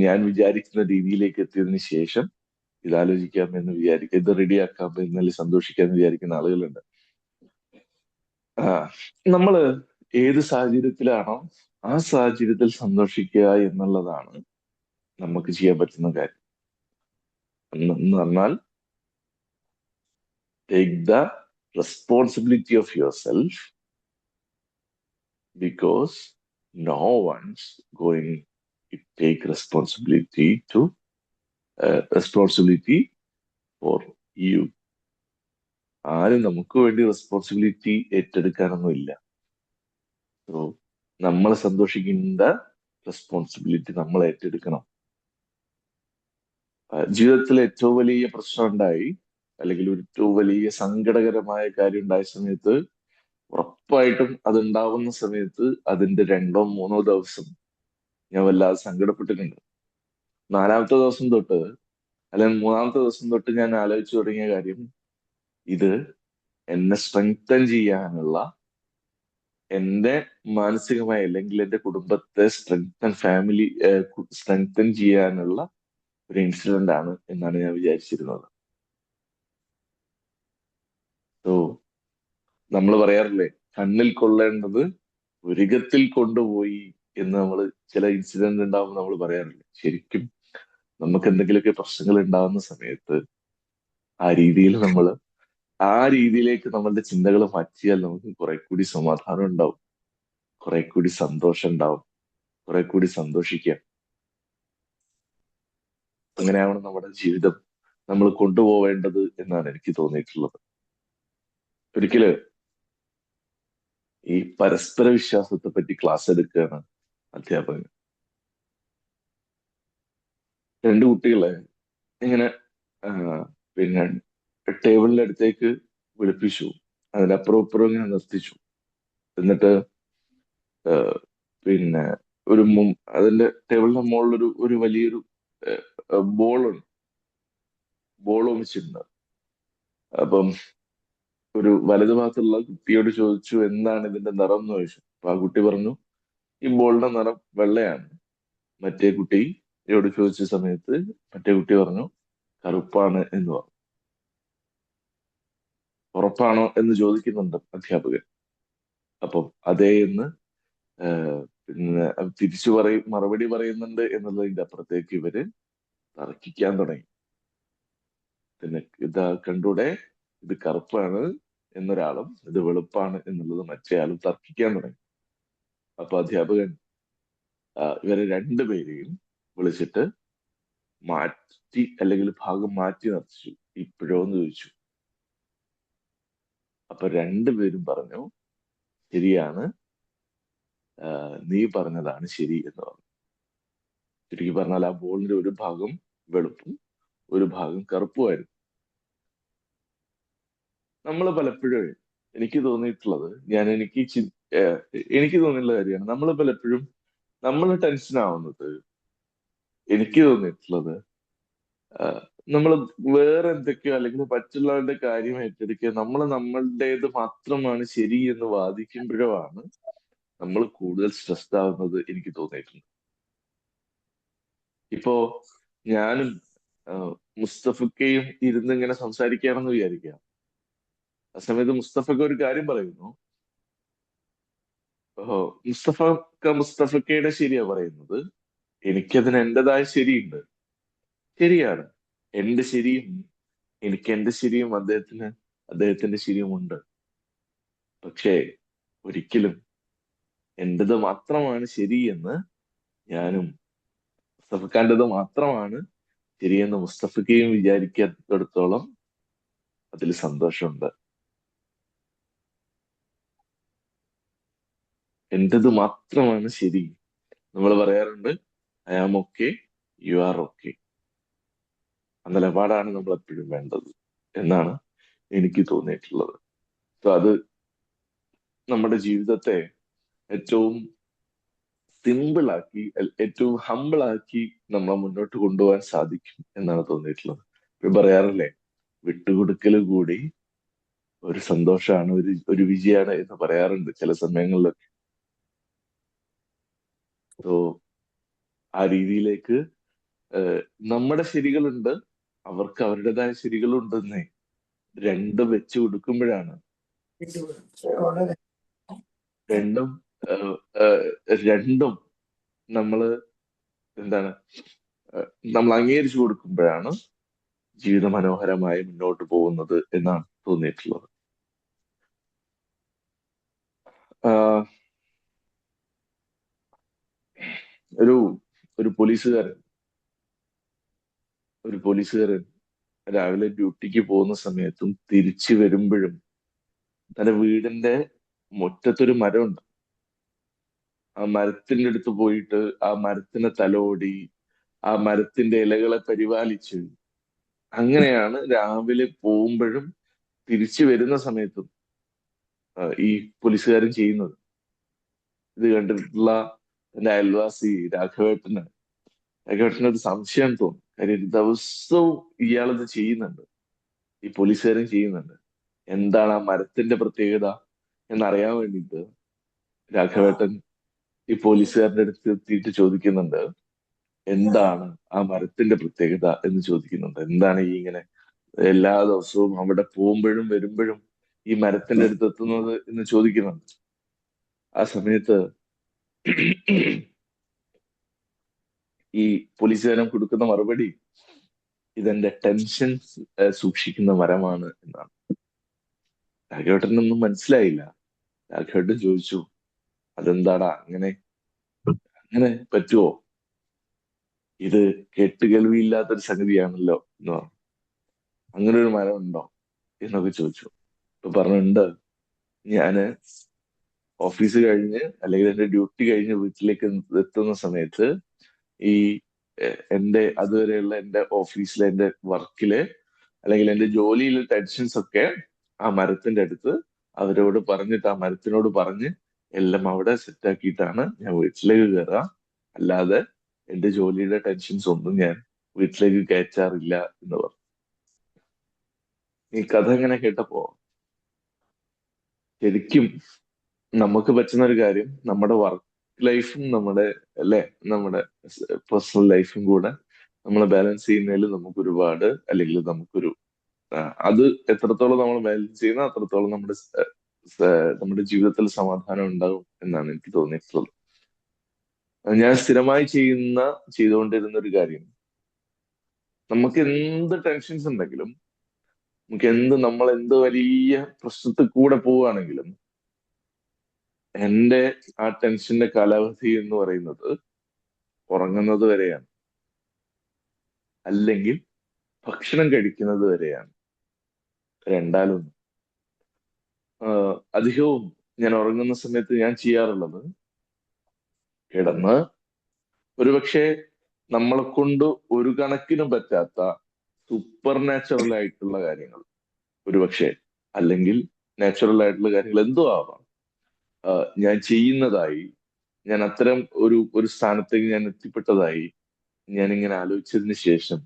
ഞാൻ വിചാരിക്കുന്ന രീതിയിലേക്ക് എത്തിയതിനു ശേഷം ഇതാലോചിക്കാം എന്ന് വിചാരിക്കുക, ഇത് റെഡിയാക്കാം എന്നതിൽ സന്തോഷിക്കാം എന്ന് വിചാരിക്കുന്ന ആളുകളുണ്ട്. നമ്മള് ഏത് സാഹചര്യത്തിലാണോ ആ സാഹചര്യത്തിൽ സന്തോഷിക്കുക എന്നുള്ളതാണ് നമുക്ക് ചെയ്യാൻ പറ്റുന്ന കാര്യം. എന്ന് പറഞ്ഞാൽ, take the responsibility of your self, because no one's going to take responsibility for you. ആരും നമുക്ക് വേണ്ടി റെസ്പോൺസിബിലിറ്റി ഏറ്റെടുക്കാനൊന്നും ഇല്ല. സോ നമ്മൾ സന്തോഷിക്കേണ്ട റെസ്പോൺസിബിലിറ്റി നമ്മൾ ഏറ്റെടുക്കണം. ജീവിതത്തിൽ ഏറ്റവും വലിയ പ്രശ്നം ഉണ്ടായി, അല്ലെങ്കിൽ ഏറ്റവും വലിയ സങ്കടകരമായ കാര്യം ഉണ്ടായ സമയത്ത്, ഉറപ്പായിട്ടും അതുണ്ടാവുന്ന സമയത്ത് അതിന്റെ 2 or 3 ദിവസം ഞാൻ വല്ലാതെ സങ്കടപ്പെട്ടിട്ടുണ്ട്. 4ാമത്തെ ദിവസം തൊട്ട് അല്ലെങ്കിൽ 3ാമത്തെ ദിവസം തൊട്ട് ഞാൻ ആലോചിച്ചു തുടങ്ങിയ കാര്യം, ഇത് എന്നെ സ്ട്രെങ്തൻ ചെയ്യാനുള്ള, എന്റെ മാനസികമായി അല്ലെങ്കിൽ എന്റെ കുടുംബത്തെ സ്ട്രെങ്തൻ ചെയ്യാനുള്ള ഒരു ഇൻസിഡന്റ് ആണ് എന്നാണ് ഞാൻ വിചാരിച്ചിരുന്നത്. സോ നമ്മൾ പറയാറില്ലേ, കണ്ണിൽ കൊള്ളേണ്ടത് പുരികത്തിൽ കൊണ്ടുപോയി എന്ന് നമ്മൾ ചില ഇൻസിഡന്റ് ഉണ്ടാവുമ്പോൾ നമ്മൾ പറയാറില്ലേ. ശരിക്കും നമുക്ക് എന്തെങ്കിലുമൊക്കെ പ്രശ്നങ്ങൾ ഉണ്ടാവുന്ന സമയത്ത് ആ രീതിയിലേക്ക് നമ്മളുടെ ചിന്തകൾ മാറ്റിയാൽ നമുക്ക് കുറെ കൂടി സമാധാനം ഉണ്ടാവും, കുറെ കൂടി സന്തോഷം ഉണ്ടാവും, കുറെ കൂടി സന്തോഷിക്കാം. അങ്ങനെയാണ് നമ്മുടെ ജീവിതം നമ്മൾ കൊണ്ടുപോവേണ്ടത് എന്നാണ് എനിക്ക് തോന്നിയിട്ടുള്ളത്. ഒരിക്കല് ഈ പരസ്പര വിശ്വാസത്തെ പറ്റി ക്ലാസ് എടുക്കുകയാണ് അധ്യാപകൻ. 2 കുട്ടികളെ ഇങ്ങനെ പിന്നെ ടേബിളിന്റെ അടുത്തേക്ക് വിളിപ്പിച്ചു, അതിനപ്പുറം ഇപ്പുറം ഇങ്ങനെ നിർത്തിച്ചു. എന്നിട്ട് പിന്നെ അതിന്റെ ടേബിളിന്റെ മുകളിലൊരു വലിയൊരു ബോൾ വെച്ചിട്ടുണ്ട്. അപ്പം ഒരു വലതുഭാഗത്തുള്ള കുട്ടിയോട് ചോദിച്ചു, എന്താണ് ഇതിന്റെ നിറം എന്ന് ചോദിച്ചു. അപ്പൊ ആ കുട്ടി പറഞ്ഞു, ഈ ബോളിന്റെ നിറം വെള്ളയാണ്. മറ്റേ കുട്ടിയോട് ചോദിച്ച സമയത്ത് മറ്റേ കുട്ടി പറഞ്ഞു, കറുപ്പാണ് എന്ന് പറഞ്ഞു. ഉറപ്പാണോ എന്ന് ചോദിക്കുന്നുണ്ട് അധ്യാപകൻ. അപ്പം അതേ എന്ന് പിന്നെ തിരിച്ചു മറുപടി പറയുന്നുണ്ട് എന്നുള്ളതിന്റെ അപ്പുറത്തേക്ക് ഇവര് തർക്കിക്കാൻ തുടങ്ങി. പിന്നെ ഇതാ കണ്ടൂടെ, ഇത് കറുപ്പാണ് എന്നൊരാളും ഇത് വെളുപ്പാണ് എന്നുള്ളത് മറ്റേയാളും തർക്കിക്കാൻ തുടങ്ങി. അപ്പൊ അധ്യാപകൻ ഇവരെ 2 പേരെയും വിളിച്ചിട്ട് മാറ്റി, അല്ലെങ്കിൽ ഭാഗം മാറ്റി നിർത്തിച്ചു. ഇപ്പോഴോ എന്ന് ചോദിച്ചു. അപ്പൊ 2 പേരും പറഞ്ഞു, ശരിയാണ്, നീ പറഞ്ഞതാണ് ശരി എന്ന് പറഞ്ഞു. ചുരുക്കി പറഞ്ഞാൽ ആ ബോളിന്റെ ഒരു ഭാഗം വെളുപ്പും ഒരു ഭാഗം കറുപ്പുമായിരുന്നു. നമ്മൾ പലപ്പോഴും എനിക്ക് തോന്നിയിട്ടുള്ളത്, എനിക്ക് തോന്നിയിട്ടുള്ള കാര്യമാണ്, നമ്മൾ പലപ്പോഴും നമ്മൾ ടെൻഷൻ ആവുന്നത്, എനിക്ക് തോന്നിയിട്ടുള്ളത്, നമ്മൾ വേറെ എന്തൊക്കെയോ അല്ലെങ്കിൽ മറ്റുള്ളവരുടെ കാര്യം ഏറ്റെടുക്കുക, നമ്മളുടേത് മാത്രമാണ് ശരി എന്ന് വാദിക്കുമ്പോഴാണ് നമ്മൾ കൂടുതൽ സ്ട്രെസ്ഡ് ആവുന്നത് എനിക്ക് തോന്നിയിട്ടുണ്ട്. ഇപ്പോ ഞാനും മുസ്തഫക്കയും ഇരുന്ന് ഇങ്ങനെ സംസാരിക്കുകയാണെന്ന് വിചാരിക്കാം. ആ സമയത്ത് മുസ്തഫക്ക ഒരു കാര്യം പറയുന്നു, മുസ്തഫക്കയുടെ ശരിയാ പറയുന്നത്, എനിക്കതിന് എന്റേതായ ശരിയുണ്ട്. ശരിയാണ്, എന്റെ ശരിയും എനിക്ക് എന്റെ ശരിയും അദ്ദേഹത്തിന്റെ ശരിയുമുണ്ട്. പക്ഷേ ഒരിക്കലും എന്റേത് മാത്രമാണ് ശരി എന്ന് ഞാനും, മുസ്തഫക്കാന്റേത് മാത്രമാണ് ശരിയെന്ന് മുസ്തഫയ്ക്കയും വിചാരിക്കാത്തിടത്തോളം അതിൽ സന്തോഷമുണ്ട്. എന്റേത് മാത്രമാണ് ശരി. നമ്മൾ പറയാറുണ്ട്, I am okay, you are okay. ആ നിലപാടാണ് നമ്മൾ എപ്പോഴും വേണ്ടത് എന്നാണ് എനിക്ക് തോന്നിയിട്ടുള്ളത്. സോ അത് നമ്മുടെ ജീവിതത്തെ ഏറ്റവും സിമ്പിളാക്കി, ഏറ്റവും ഹമ്പിളാക്കി നമ്മളെ മുന്നോട്ട് കൊണ്ടുപോകാൻ സാധിക്കും എന്നാണ് തോന്നിയിട്ടുള്ളത്. ഇപ്പൊ പറയാറില്ലേ, വിട്ടുകൊടുക്കൽ കൂടി ഒരു സന്തോഷമാണ്, ഒരു വിജയമാണ് എന്ന് പറയാറുണ്ട് ചില സമയങ്ങളിലൊക്കെ. സോ ആ രീതിയിലേക്ക് നമ്മുടെ ശരികളുണ്ട്, അവർക്ക് അവരുടേതായ ശരികളുണ്ടെന്നേ. രണ്ടും വെച്ച് കൊടുക്കുമ്പോഴാണ് രണ്ടും ഏഹ്, രണ്ടും നമ്മള് എന്താണ് നമ്മൾ അംഗീകരിച്ചു കൊടുക്കുമ്പോഴാണ് ജീവിതം മനോഹരമായി മുന്നോട്ട് പോകുന്നത് എന്നാണ് തോന്നിയിട്ടുള്ളത്. ആഹ് ഒരു ഒരു പോലീസുകാരൻ ഒരു പോലീസുകാരൻ രാവിലെ ഡ്യൂട്ടിക്ക് പോകുന്ന സമയത്തും തിരിച്ചു വരുമ്പോഴും തന്റെ വീടിന്റെ മുറ്റത്തൊരു മരമുണ്ട്. ആ മരത്തിന്റെ അടുത്ത് പോയിട്ട് ആ മരത്തിനെ തലോടി ആ മരത്തിന്റെ ഇലകളെ പരിപാലിച്ച് അങ്ങനെയാണ് രാവിലെ പോകുമ്പോഴും തിരിച്ചു വരുന്ന സമയത്തും ഈ പോലീസുകാരൻ ചെയ്യുന്നത്. ഇത് കണ്ടിട്ടുള്ള എന്റെ അയൽവാസി രാഘവേട്ടന് ഒരു സംശയം തോന്നും. കാര്യം ദിവസവും ഇയാളത് ചെയ്യുന്നുണ്ട്, ഈ പോലീസുകാരൻ ചെയ്യുന്നുണ്ട്. എന്താണ് ആ മരത്തിന്റെ പ്രത്യേകത എന്നറിയാൻ വേണ്ടിയിട്ട് രാഘവേട്ടൻ ഈ പോലീസുകാരന്റെ അടുത്ത് എത്തിയിട്ട് ചോദിക്കുന്നുണ്ട്, എന്താണ് ആ മരത്തിന്റെ പ്രത്യേകത എന്ന് ചോദിക്കുന്നുണ്ട്. എന്താണ് ഈ ഇങ്ങനെ എല്ലാ ദിവസവും അവിടെ പോകുമ്പോഴും വരുമ്പോഴും ഈ മരത്തിന്റെ അടുത്ത് എത്തുന്നത് എന്ന് ചോദിക്കുന്നുണ്ട്. ആ സമയത്ത് ഈ പോലീസുകാരൻ കൊടുക്കുന്ന മറുപടി, ഇതെന്റെ ടെൻഷൻ സൂക്ഷിക്കുന്ന മരമാണ് എന്നാണ്. രാഘവേട്ടനൊന്നും മനസ്സിലായില്ല. രാഘവേട്ടൻ ചോദിച്ചു, അതെന്താടാ അങ്ങനെ, അങ്ങനെ പറ്റുമോ? ഇത് കേട്ടുകേൾവിയില്ലാത്തൊരു സംഗതിയാണല്ലോ എന്ന് പറഞ്ഞു. അങ്ങനെ ഒരു മരം ഉണ്ടോ എന്നൊക്കെ ചോദിച്ചു. അപ്പൊ പറഞ്ഞിട്ടുണ്ട്, ഞാന് ഓഫീസ് കഴിഞ്ഞ് അല്ലെങ്കിൽ എന്റെ ഡ്യൂട്ടി കഴിഞ്ഞ് വീട്ടിലേക്ക് എത്തുന്ന സമയത്ത് ഈ എന്റെ അതുവരെയുള്ള എന്റെ ഓഫീസിലെ എന്റെ വർക്കിലെ അല്ലെങ്കിൽ എന്റെ ജോലിയിലെ ടെൻഷൻസ് ഒക്കെ ആ മരത്തിന്റെ അടുത്ത് അവരോട് പറഞ്ഞിട്ട്, ആ മരത്തിനോട് പറഞ്ഞ് എല്ലാം അവിടെ സെറ്റ് ആക്കിയിട്ടാണ് ഞാൻ വീട്ടിലേക്ക് കയറുക. അല്ലാതെ എന്റെ ജോലിയുടെ ടെൻഷൻസ് ഒന്നും ഞാൻ വീട്ടിലേക്ക് കയറ്റാറില്ല എന്ന് പറഞ്ഞു. ഈ കഥ ഇങ്ങനെ കേട്ടപ്പോ ശരിക്കും നമുക്ക് പറ്റുന്ന ഒരു കാര്യം, നമ്മുടെ വർക്ക് ലൈഫും നമ്മുടെ അല്ലെ നമ്മുടെ പേഴ്സണൽ ലൈഫും കൂടെ നമ്മൾ ബാലൻസ് ചെയ്യുന്നതിൽ നമുക്ക് ഒരുപാട്, അല്ലെങ്കിൽ നമുക്കൊരു അത് എത്രത്തോളം നമ്മൾ ബാലൻസ് ചെയ്യുന്ന അത്രത്തോളം നമ്മുടെ ജീവിതത്തിൽ സമാധാനം ഉണ്ടാകും എന്നാണ് എനിക്ക് തോന്നിയിട്ടുള്ളത്. ഞാൻ സ്ഥിരമായി ചെയ്തുകൊണ്ടിരുന്ന ഒരു കാര്യം, നമുക്ക് എന്ത് ടെൻഷൻസ് ഉണ്ടെങ്കിലും, നമ്മൾ എന്ത് വലിയ പ്രശ്നത്തിൽ കൂടെ പോവുകയാണെങ്കിലും, എന്റെ ആ ടെൻഷന്റെ കാലാവധി എന്ന് പറയുന്നത് ഉറങ്ങുന്നത് വരെയാണ്, അല്ലെങ്കിൽ ഭക്ഷണം കഴിക്കുന്നത് വരെയാണ്. രണ്ടാലൊന്നും. അധികവും ഞാൻ ഉറങ്ങുന്ന സമയത്ത് ഞാൻ ചെയ്യാറുള്ളത്, കിടന്ന് ഒരുപക്ഷെ നമ്മളെ കൊണ്ട് ഒരു കണക്കിനും പറ്റാത്ത സൂപ്പർ നാച്ചുറൽ ആയിട്ടുള്ള കാര്യങ്ങൾ, ഒരുപക്ഷെ അല്ലെങ്കിൽ നാച്ചുറൽ ആയിട്ടുള്ള കാര്യങ്ങൾ എന്തോ ആവാം, ഞാൻ ചെയ്യുന്നതായി, ഞാൻ അത്തരം ഒരു സ്ഥാനത്തേക്ക് ഞാൻ എത്തിപ്പെട്ടതായി ഞാൻ ഇങ്ങനെ ആലോചിച്ചതിന് ശേഷം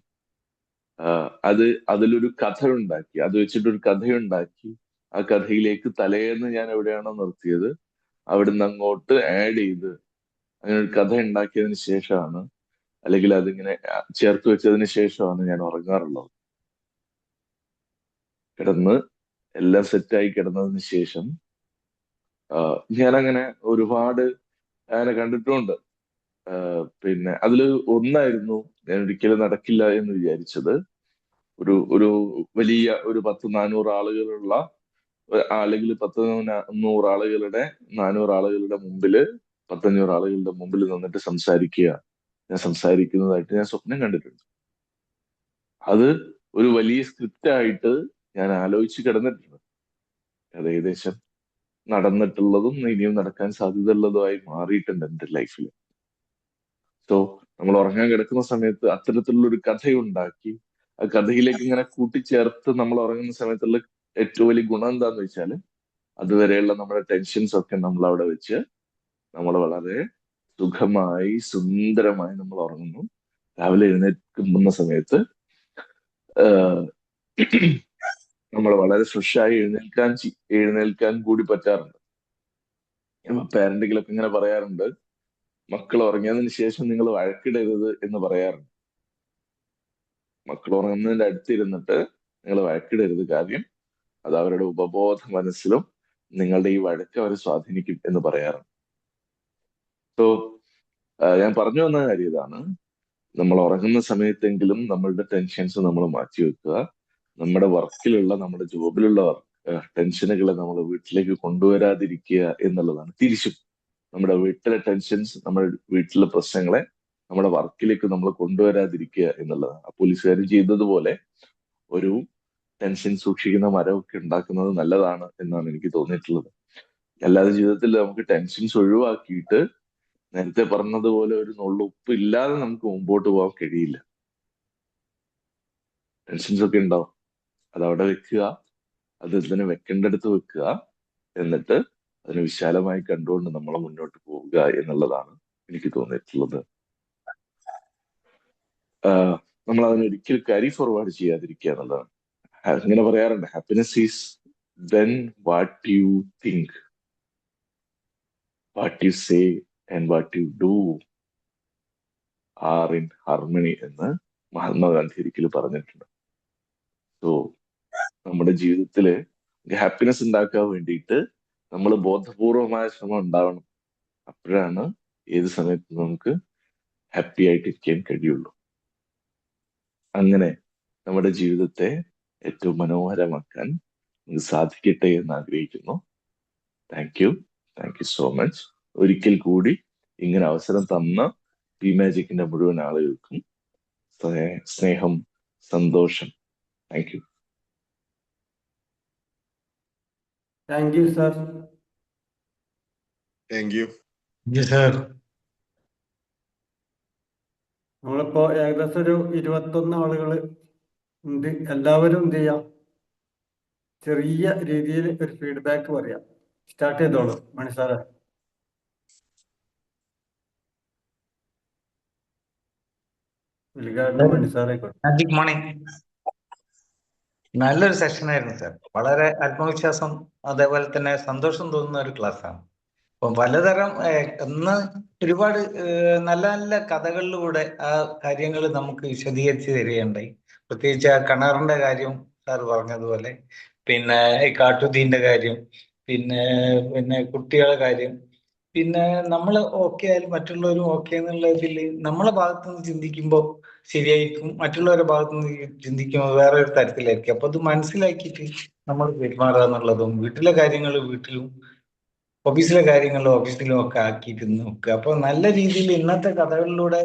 അതിലൊരു കഥ ഉണ്ടാക്കി, അത് വെച്ചിട്ടൊരു കഥയുണ്ടാക്കി, ആ കഥയിലേക്ക് തലേന്ന് ഞാൻ എവിടെയാണോ നിർത്തിയത് അവിടുന്ന് അങ്ങോട്ട് ആഡ് ചെയ്ത് അങ്ങനെ ഒരു കഥ ഉണ്ടാക്കിയതിന് ശേഷമാണ്, അല്ലെങ്കിൽ അതിങ്ങനെ ചേർത്ത് വെച്ചതിന് ശേഷമാണ് ഞാൻ ഉറങ്ങാറുള്ളത്. കിടന്ന് എല്ലാം സെറ്റായി കിടന്നതിന് ശേഷം ഞാനങ്ങനെ ഒരുപാട് അങ്ങനെ കണ്ടിട്ടുമുണ്ട്. പിന്നെ അതില് ഒന്നായിരുന്നു ഞാൻ ഒരിക്കലും നടക്കില്ല എന്ന് വിചാരിച്ചത്. ഒരു വലിയ ഒരു 100-400 ആളുകളുള്ള അല്ലെങ്കിൽ 100 ആളുകളുടെ 400 ആളുകളുടെ മുമ്പില് 500 ആളുകളുടെ മുമ്പിൽ നിന്നിട്ട് സംസാരിക്കുക, ഞാൻ സംസാരിക്കുന്നതായിട്ട് ഞാൻ സ്വപ്നം കണ്ടിട്ടുണ്ട്. അത് ഒരു വലിയ സ്ക്രിപ്റ്റ് ആയിട്ട് ഞാൻ ആലോചിച്ച് കിടന്നിട്ടുണ്ട്. അത് ഏകദേശം നടന്നിട്ടുള്ളതും ഇനിയും നടക്കാൻ സാധ്യതയുള്ളതുമായി മാറിയിട്ടുണ്ട് എൻ്റെ ലൈഫിൽ. സോ നമ്മൾ ഉറങ്ങാൻ കിടക്കുന്ന സമയത്ത് അത്തരത്തിലുള്ള ഒരു കഥയുണ്ടാക്കി ആ കഥയിലേക്ക് ഇങ്ങനെ കൂട്ടിച്ചേർത്ത് നമ്മൾ ഉറങ്ങുന്ന സമയത്തുള്ള ഏറ്റവും വലിയ ഗുണം എന്താന്ന് വെച്ചാൽ അതുവരെയുള്ള നമ്മുടെ ടെൻഷൻസ് ഒക്കെ നമ്മൾ അവിടെ വെച്ച് നമ്മൾ വളരെ സുഖമായി സുന്ദരമായി നമ്മൾ ഉറങ്ങുന്നു. രാവിലെ എഴുന്നേൽക്കുന്ന സമയത്ത് നമ്മൾ വളരെ ഫ്രഷായി എഴുന്നേൽക്കാൻ കൂടി പറ്റാറുണ്ട്. പാരന്റുകളൊക്കെ ഇങ്ങനെ പറയാറുണ്ട്, മക്കൾ ഉറങ്ങിയതിന് ശേഷം നിങ്ങൾ വഴക്കിടരുത് എന്ന് പറയാറുണ്ട്. മക്കൾ ഉറങ്ങുന്നതിന്റെ അടുത്തിരുന്നിട്ട് നിങ്ങൾ വഴക്കിടരുത്, കാര്യം അത് അവരുടെ ഉപബോധ മനസ്സിലും നിങ്ങളുടെ ഈ വഴക്ക് അവരെ സ്വാധീനിക്കും എന്ന് പറയാറുണ്ട്. സോ ഞാൻ പറഞ്ഞു വന്ന കാര്യം ഇതാണ്, നമ്മൾ ഉറങ്ങുന്ന സമയത്തെങ്കിലും നമ്മളുടെ ടെൻഷൻസ് നമ്മൾ മാറ്റി വെക്കുക. നമ്മുടെ വർക്കിലുള്ള നമ്മുടെ ജോബിലുള്ള ടെൻഷനുകളെ നമ്മൾ വീട്ടിലേക്ക് കൊണ്ടുവരാതിരിക്കുക എന്നുള്ളതാണ്. തിരിച്ചും നമ്മുടെ വീട്ടിലെ ടെൻഷൻസ്, നമ്മുടെ വീട്ടിലെ പ്രശ്നങ്ങളെ നമ്മുടെ വർക്കിലേക്ക് നമ്മൾ കൊണ്ടുവരാതിരിക്കുക എന്നുള്ളതാണ്. ആ പോലീസുകാർ ചെയ്തതുപോലെ ഒരു ടെൻഷൻ സൂക്ഷിക്കുന്ന മരമൊക്കെ ഉണ്ടാക്കുന്നത് നല്ലതാണ് എന്നാണ് എനിക്ക് തോന്നിയിട്ടുള്ളത്. അല്ലാതെ ജീവിതത്തിൽ നമുക്ക് ടെൻഷൻസ് ഒഴിവാക്കിയിട്ട് നേരത്തെ പറഞ്ഞതുപോലെ ഒരു നുള്ളു ഉപ്പ് ഇല്ലാതെ നമുക്ക് മുമ്പോട്ട് പോകാൻ കഴിയില്ല. ടെൻഷൻസ് ഒക്കെ ഉണ്ടാവും, അതവിടെ വെക്കുക, അത് ഇതിനെ വെക്കേണ്ടടുത്ത് വെക്കുക, എന്നിട്ട് അതിനെ വിശാലമായി കണ്ടുകൊണ്ട് നമ്മൾ മുന്നോട്ട് പോവുക എന്നുള്ളതാണ് എനിക്ക് തോന്നിയിട്ടുള്ളത്. നമ്മൾ അതിനൊരിക്കൽ ക്യാരി ഫോർവേഡ് ചെയ്യാതിരിക്കുക എന്നുള്ളതാണ്. ഇങ്ങനെ പറയാറുണ്ട്, happiness is when what you think, what you say and what you do are in harmony എന്ന് മഹാത്മാഗാന്ധി ഒരിക്കൽ പറഞ്ഞിട്ടുണ്ട്. സോ നമ്മുടെ ജീവിതത്തില് ഹാപ്പിനെസ് ഉണ്ടാക്കാൻ വേണ്ടിയിട്ട് നമ്മൾ ബോധപൂർവമായ ശ്രമം ഉണ്ടാവണം. അപ്പോഴാണ് ഏത് സമയത്തും നമുക്ക് ഹാപ്പി ആയിട്ടിരിക്കാൻ കഴിയുള്ളൂ. അങ്ങനെ നമ്മുടെ ജീവിതത്തെ ഏറ്റവും മനോഹരമാക്കാൻ നമുക്ക് സാധിക്കട്ടെ എന്ന് ആഗ്രഹിക്കുന്നു. Thank you so much. ഒരിക്കൽ കൂടി ഇങ്ങനെ അവസരം തന്ന പി മാജിക്കിന്റെ മുഴുവൻ ആളുകൾക്കും സ്നേഹം, സന്തോഷം. Thank you. Thank you sir. Thank you sir. നമ്മളിപ്പോ ഏകദേശം ഒരു 21 ആളുകൾ ഉണ്ട്. എല്ലാവരും എന്ത് ചെയ്യാം, ചെറിയ രീതിയിൽ ഒരു ഫീഡ്ബാക്ക് പറയാം. സ്റ്റാർട്ട് ചെയ്തോളൂ മണി സാറേ. ഉദ്ഘാടനം മണി സാറേ. Magic morning. നല്ലൊരു സെഷൻ ആയിരുന്നു സാർ. വളരെ ആത്മവിശ്വാസം അതേപോലെ തന്നെ സന്തോഷം തോന്നുന്ന ഒരു ക്ലാസ്സാണ്. അപ്പം പലതരം ഇന്ന് ഒരുപാട് നല്ല നല്ല കഥകളിലൂടെ ആ കാര്യങ്ങൾ നമുക്ക് വിശദീകരിച്ച് തരികയുണ്ടായി. പ്രത്യേകിച്ച് ആ കിണറിന്റെ കാര്യം സാർ പറഞ്ഞതുപോലെ, പിന്നെ ഈ കാട്ടുതീന്റെ കാര്യം, പിന്നെ കുട്ടികളുടെ കാര്യം, പിന്നെ നമ്മൾ ഓക്കെ ആയാലും മറ്റുള്ളവരും ഓക്കെ എന്നുള്ള ഇതിൽ നമ്മളെ ഭാഗത്തു നിന്ന് ചിന്തിക്കുമ്പോൾ ശരിയായിരിക്കും, മറ്റുള്ളവരുടെ ഭാഗത്തു നിന്ന് ചിന്തിക്കുമ്പോൾ വേറെ ഒരു തരത്തിലായിരിക്കും. അപ്പൊ അത് മനസ്സിലാക്കിയിട്ട് നമ്മൾ പെരുമാറുക എന്നുള്ളതും, വീട്ടിലെ കാര്യങ്ങൾ വീട്ടിലും ഓഫീസിലെ കാര്യങ്ങൾ ഓഫീസിലും ഒക്കെ ആക്കിയിട്ട് നോക്കുക. അപ്പൊ നല്ല രീതിയിൽ ഇന്നത്തെ കഥകളിലൂടെ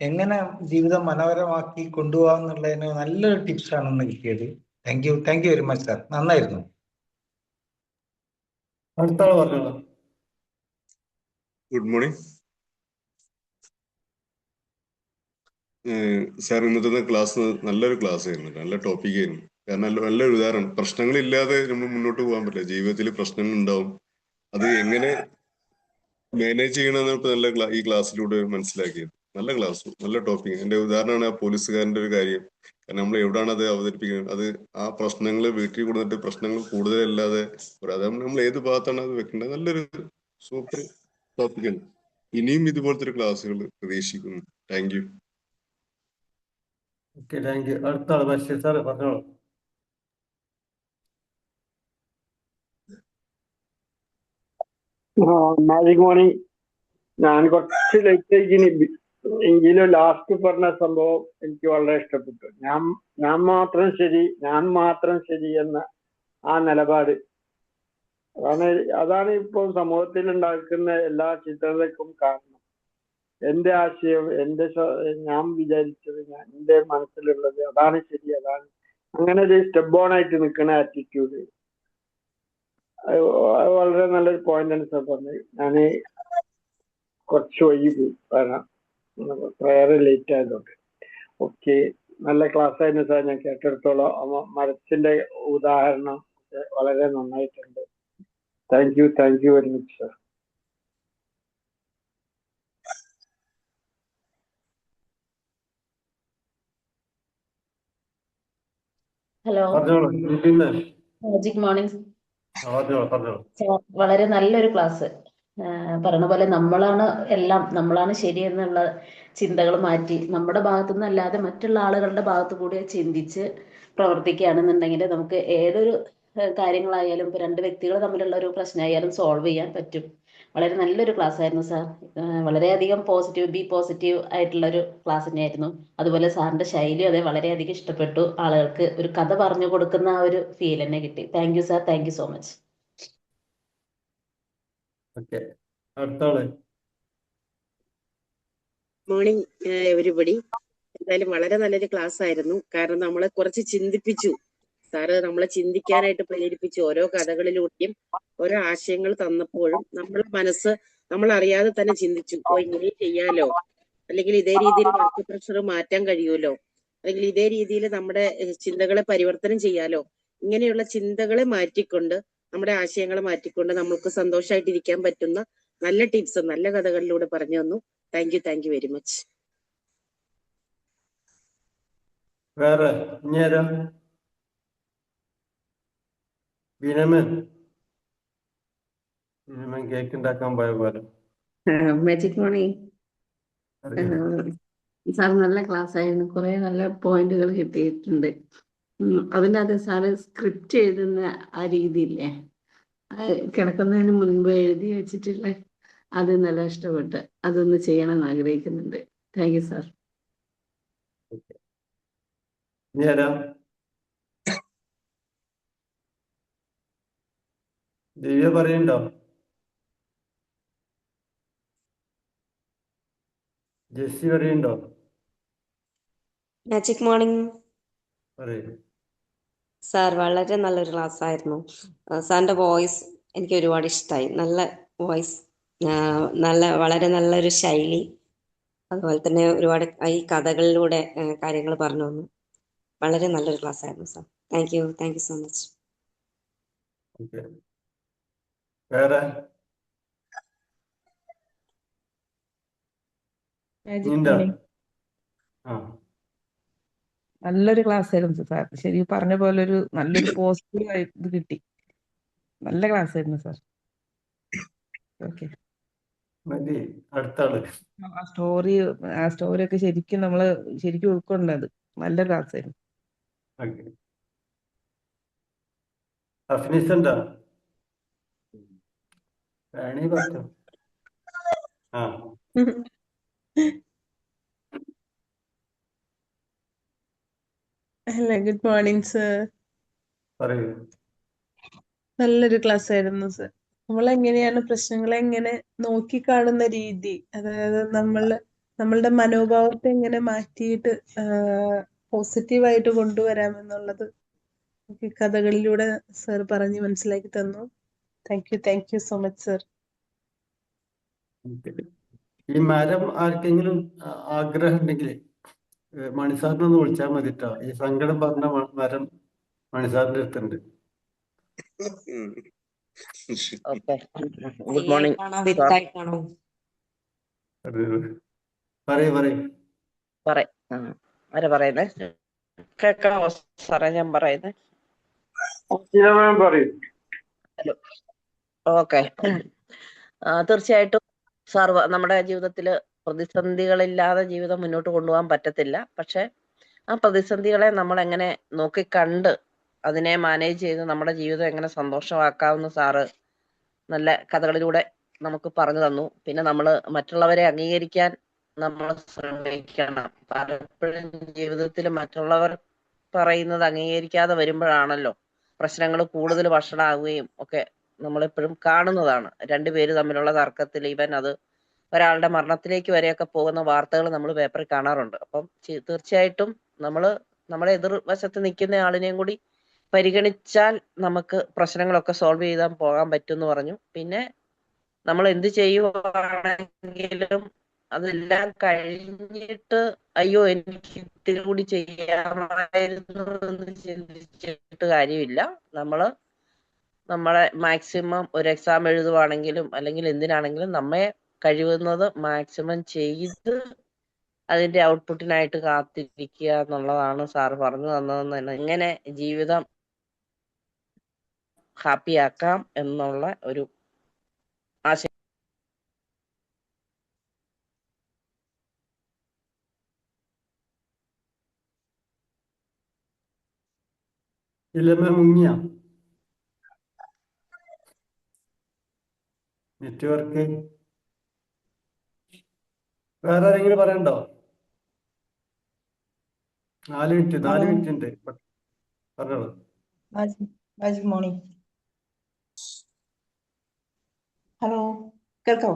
എങ്ങനെ ജീവിതം മനോഹരമാക്കി കൊണ്ടുപോകാന്നുള്ളതിന് നല്ലൊരു ടിപ്സ് ആണ് ഇന്ന് കിട്ടിയത്. Thank you very much sir. നന്നായിരുന്നു. അടുത്ത ആള് പറഞ്ഞോളൂ. Good morning sir. ഇന്നത്തെ ക്ലാസ് നല്ലൊരു ക്ലാസ് ആയിരുന്നു, നല്ല ടോപ്പിക് ആയിരുന്നു. കാരണം നല്ലൊരു ഉദാഹരണം, പ്രശ്നങ്ങളില്ലാതെ നമ്മൾ മുന്നോട്ട് പോകാൻ പറ്റില്ല. ജീവിതത്തിൽ പ്രശ്നങ്ങൾ ഉണ്ടാവും, അത് എങ്ങനെ മാനേജ് ചെയ്യണമെന്ന് നല്ല ഈ ക്ലാസ്സിലൂടെ മനസ്സിലാക്കിയത്. നല്ല ക്ലാസ്, നല്ല ടോപ്പിക്. എന്റെ ഉദാഹരണമാണ് ആ പോലീസുകാരന്റെ ഒരു കാര്യം. കാരണം നമ്മൾ എവിടെയാണ് അത് അവതരിപ്പിക്കുന്നത്, അത് ആ പ്രശ്നങ്ങൾ വീട്ടിൽ കൊടുത്തിട്ട് പ്രശ്നങ്ങൾ കൂടുതലല്ലാതെ അത് നമ്മൾ ഏത് ഭാഗത്താണ് അത് വെക്കേണ്ടത്. നല്ലൊരു സൂപ്പർ ടോപ്പിക്കാണ്. ഇനിയും ഇതുപോലത്തെ ഒരു ക്ലാസ്സുകൾ പ്രതീക്ഷിക്കുന്നു. Thank you. Okay, thank you. അടുത്ത ആള് ബഷീർ സാറ് പറഞ്ഞോളൂ. Magic morning. ഞാൻ കുറച്ച് ലേറ്റ് ആയി എങ്കിലും ലാസ്റ്റ് പറഞ്ഞ സംഭവം എനിക്ക് വളരെ ഇഷ്ടപ്പെട്ടു. ഞാൻ മാത്രം ശരി എന്ന ആ നിലപാട് അതാണ് ഇപ്പോൾ സമൂഹത്തിൽ ഉണ്ടാക്കുന്ന എല്ലാ ചിന്തകൾക്കും കാരണം. എന്റെ ആശയം, ഞാൻ വിചാരിച്ചത്, എന്റെ മനസ്സിലുള്ളത് അതാണ് ശരി, അതാണ് അങ്ങനെ ഒരു സ്റ്റെബോൺ ആയിട്ട് നിൽക്കുന്ന ആറ്റിറ്റ്യൂഡ് വളരെ നല്ലൊരു പോയിന്റാണ് സാർ പറഞ്ഞത്. ഞാൻ കുറച്ച് വൈകി വരാം, പ്രയർ ലേറ്റ് ആയതുകൊണ്ട്. ഓക്കെ, നല്ല ക്ലാസ് ആയിരുന്നു സാർ. ഞാൻ കേട്ടെടുത്തോളം മരത്തിന്റെ ഉദാഹരണം വളരെ നന്നായിട്ടുണ്ട്. Thank you very much sir. Hello, പറഞ്ഞോളൂ. പിന്നെ മാജിക് മോർണിംഗ്. പറഞ്ഞോളൂ. വളരെ നല്ലൊരു ക്ലാസ്. പറഞ്ഞ പോലെ നമ്മളാണ് ശരിയെന്നുള്ള ചിന്തകൾ മാറ്റി നമ്മുടെ ഭാഗത്തുനിന്ന് അല്ലാതെ മറ്റുള്ള ആളുകളുടെ ഭാഗത്തു കൂടി ചിന്തിച്ച് പ്രവർത്തിക്കുകയാണെന്നുണ്ടെങ്കിൽ നമുക്ക് ഏതൊരു കാര്യങ്ങളായാലും ഇപ്പൊ രണ്ട് വ്യക്തികൾ തമ്മിലുള്ള ഒരു പ്രശ്നമായാലും സോൾവ് ചെയ്യാൻ പറ്റും. വളരെ നല്ലൊരു ക്ലാസ് ആയിരുന്നു സാർ. വളരെയധികം ബി പോസിറ്റീവ് ആയിട്ടുള്ള ഒരു ക്ലാസ് തന്നെയായിരുന്നു. അതുപോലെ സാറിന്റെ ശൈലിയും അതെ വളരെയധികം ഇഷ്ടപ്പെട്ടു. ആളുകൾക്ക് ഒരു കഥ പറഞ്ഞു കൊടുക്കുന്ന ആ ഒരു ഫീൽ തന്നെ കിട്ടി. Thank you sir, thank you so much. Okay, അടുത്താള്. Morning everybody. എന്തായാലും വളരെ നല്ലൊരു ക്ലാസ് ആയിരുന്നു. കാരണം നമ്മളെ കുറച്ച് ചിന്തിപ്പിച്ചു സാറ്, നമ്മളെ ചിന്തിക്കാനായിട്ട് പ്രേരിപ്പിച്ചു. ഓരോ കഥകളിലൂടെയും ഓരോ ആശയങ്ങൾ തന്നപ്പോഴും നമ്മളെ മനസ്സ് നമ്മൾ അറിയാതെ തന്നെ ചിന്തിച്ചു, ഇങ്ങനെ ചെയ്യാലോ, അല്ലെങ്കിൽ ഇതേ രീതിയിൽ വർക്ക് പ്രഷർ മാറ്റാൻ കഴിയുമല്ലോ, അല്ലെങ്കിൽ ഇതേ രീതിയിൽ നമ്മുടെ ചിന്തകളെ പരിവർത്തനം ചെയ്യാലോ. ഇങ്ങനെയുള്ള ചിന്തകളെ മാറ്റിക്കൊണ്ട്, നമ്മുടെ ആശയങ്ങളെ മാറ്റിക്കൊണ്ട് നമുക്ക് സന്തോഷമായിട്ടിരിക്കാൻ പറ്റുന്ന നല്ല ടിപ്സ് നല്ല കഥകളിലൂടെ പറഞ്ഞു തന്നു. Thank you very much. വേറെ ഇനിയാരാ? ബീനമൻ കേക്ക് ഉണ്ടാക്കാൻ പോയ പോലെ. മാജിക് മോർണിംഗ് സാർ, നല്ല ക്ലാസ് ആയിരുന്നു. കുറെ നല്ല പോയിന്റുകൾ കിട്ടിയിട്ടുണ്ട്. അതിനകത്ത് സാറ് സ്ക്രിപ്റ്റ് എഴുതുന്ന ആ രീതിയില്ലേ, കിടക്കുന്നതിന് മുൻപ് എഴുതി വെച്ചിട്ടുള്ള അത് നല്ല ഇഷ്ടപ്പെട്ട്. അതൊന്ന് ചെയ്യണമെന്ന് ആഗ്രഹിക്കുന്നുണ്ട്. Thank you sir. ഇനിയാരാ? ദിവ്യ പറയണ്ടോ? ജെസ്സി പറയണ്ടോ? മാജിക് മോർണിംഗ് പറയൂ. സാർ, വളരെ നല്ലൊരു ക്ലാസ് ആയിരുന്നു. സാറിൻ്റെ വോയിസ് എനിക്ക് ഒരുപാട് ഇഷ്ടമായി. നല്ല വോയിസ്, വളരെ നല്ലൊരു ശൈലി, അതുപോലെ തന്നെ ഒരുപാട് ഈ കഥകളിലൂടെ കാര്യങ്ങൾ പറഞ്ഞു തന്നു. വളരെ നല്ലൊരു ക്ലാസ് ആയിരുന്നു sir. Thank you so much. Okay, വേറെ ഉണ്ടോ? നല്ലൊരു ക്ലാസ് ആയിരുന്നു സാർ. ശരി പറഞ്ഞ പോലെ ഒരു നല്ലൊരു പോസിറ്റീവ് ഇത് കിട്ടി. നല്ല ക്ലാസ് ആയിരുന്നു സാർ. ഓക്കെ, മതി. അടുത്താള്. ആ സ്റ്റോറി ഒക്കെ ശരിക്കും ഉൾക്കൊണ്ടത് നല്ല ക്ലാസ് ആയിരുന്നു. ഓക്കെ, അഫ്നിസ് ഉണ്ടോ? വേണേ പറ്റോ. Hello, good morning sir. പറയൂ. നല്ലൊരു ക്ലാസ് ആയിരുന്നു സർ. നമ്മളെങ്ങനെയാണ് പ്രശ്നങ്ങളെ എങ്ങനെ നോക്കിക്കാണുന്ന രീതി, അതായത് നമ്മളുടെ മനോഭാവത്തെ എങ്ങനെ മാറ്റിയിട്ട് പോസിറ്റീവായിട്ട് കൊണ്ടുവരാമെന്നുള്ളത് കഥകളിലൂടെ സർ പറഞ്ഞ് മനസ്സിലാക്കി തന്നു. Thank you so much sir. ഈ മരം ആർക്കെങ്കിലും ആഗ്രഹം ഉണ്ടെങ്കിൽ മണിസാറിനൊന്ന് വിളിച്ചാൽ മതിട്ടോ. ഈ സങ്കടം പറഞ്ഞ മരം മണിസാറിന്റെ അടുത്തുണ്ട്. Good morning. പറയുന്നേ കേൾക്കാമോ സാറേ? ഞാൻ പറയുന്നേ ഓക്കെ. തീർച്ചയായിട്ടും സാർ, നമ്മുടെ ജീവിതത്തിൽ പ്രതിസന്ധികളില്ലാതെ ജീവിതം മുന്നോട്ട് കൊണ്ടുപോകാൻ പറ്റത്തില്ല. പക്ഷെ ആ പ്രതിസന്ധികളെ നമ്മൾ എങ്ങനെ നോക്കിക്കണ്ട് അതിനെ മാനേജ് ചെയ്ത് നമ്മുടെ ജീവിതം എങ്ങനെ സന്തോഷമാക്കാവുന്ന സാറ് നല്ല കഥകളിലൂടെ നമുക്ക് പറഞ്ഞു തന്നു. പിന്നെ നമ്മൾ മറ്റുള്ളവരെ അംഗീകരിക്കാൻ നമ്മൾ ശ്രമിക്കണം. പലപ്പോഴും ജീവിതത്തിൽ മറ്റുള്ളവർ പറയുന്നത് അംഗീകരിക്കാതെ വരുമ്പോഴാണല്ലോ പ്രശ്നങ്ങൾ കൂടുതൽ വഷളാവുകയും ഒക്കെ നമ്മളെപ്പോഴും കാണുന്നതാണ്. രണ്ടുപേര് തമ്മിലുള്ള തർക്കത്തിൽ ഈവൻ അത് ഒരാളുടെ മരണത്തിലേക്ക് വരെയൊക്കെ പോകുന്ന വാർത്തകൾ നമ്മൾ പേപ്പറിൽ കാണാറുണ്ട്. അപ്പം തീർച്ചയായിട്ടും നമ്മുടെ എതിർവശത്ത് നിൽക്കുന്ന ആളിനെയും കൂടി പരിഗണിച്ചാൽ നമുക്ക് പ്രശ്നങ്ങളൊക്കെ സോൾവ് ചെയ്താൽ പോകാൻ പറ്റും എന്ന് പറഞ്ഞു. പിന്നെ നമ്മൾ എന്ത് ചെയ്യുവാണെങ്കിലും അതെല്ലാം കഴിഞ്ഞിട്ട് അയ്യോ എനിക്ക് ഇത്തിരി കൂടി ചെയ്യാമായിരുന്നു എന്ന് ചിന്തിച്ചിട്ട് കാര്യമില്ല. നമ്മളെ മാക്സിമം ഒരു എക്സാം എഴുതുവാണെങ്കിലും അല്ലെങ്കിൽ എന്തിനാണെങ്കിലും നമ്മെ കഴിയുന്നത് മാക്സിമം ചെയ്ത് അതിന്റെ ഔട്ട്പുട്ടിനായിട്ട് കാത്തിരിക്കുക എന്നുള്ളതാണ് സാറ് പറഞ്ഞു തന്നതെന്ന് തന്നെ. എങ്ങനെ ജീവിതം ഹാപ്പിയാക്കാം എന്നുള്ള ഒരു ആശയം. ഇല്ലമ്മ മുങ്ങിയ നെറ്റ്വർക്ക് വേറെ ആരെങ്കിലും പറയണ്ടോ? 4 മിനിറ്റ് ഉണ്ട്, പറഞ്ഞോളൂ. Good morning. ഹലോ, കേൾക്കാവോ?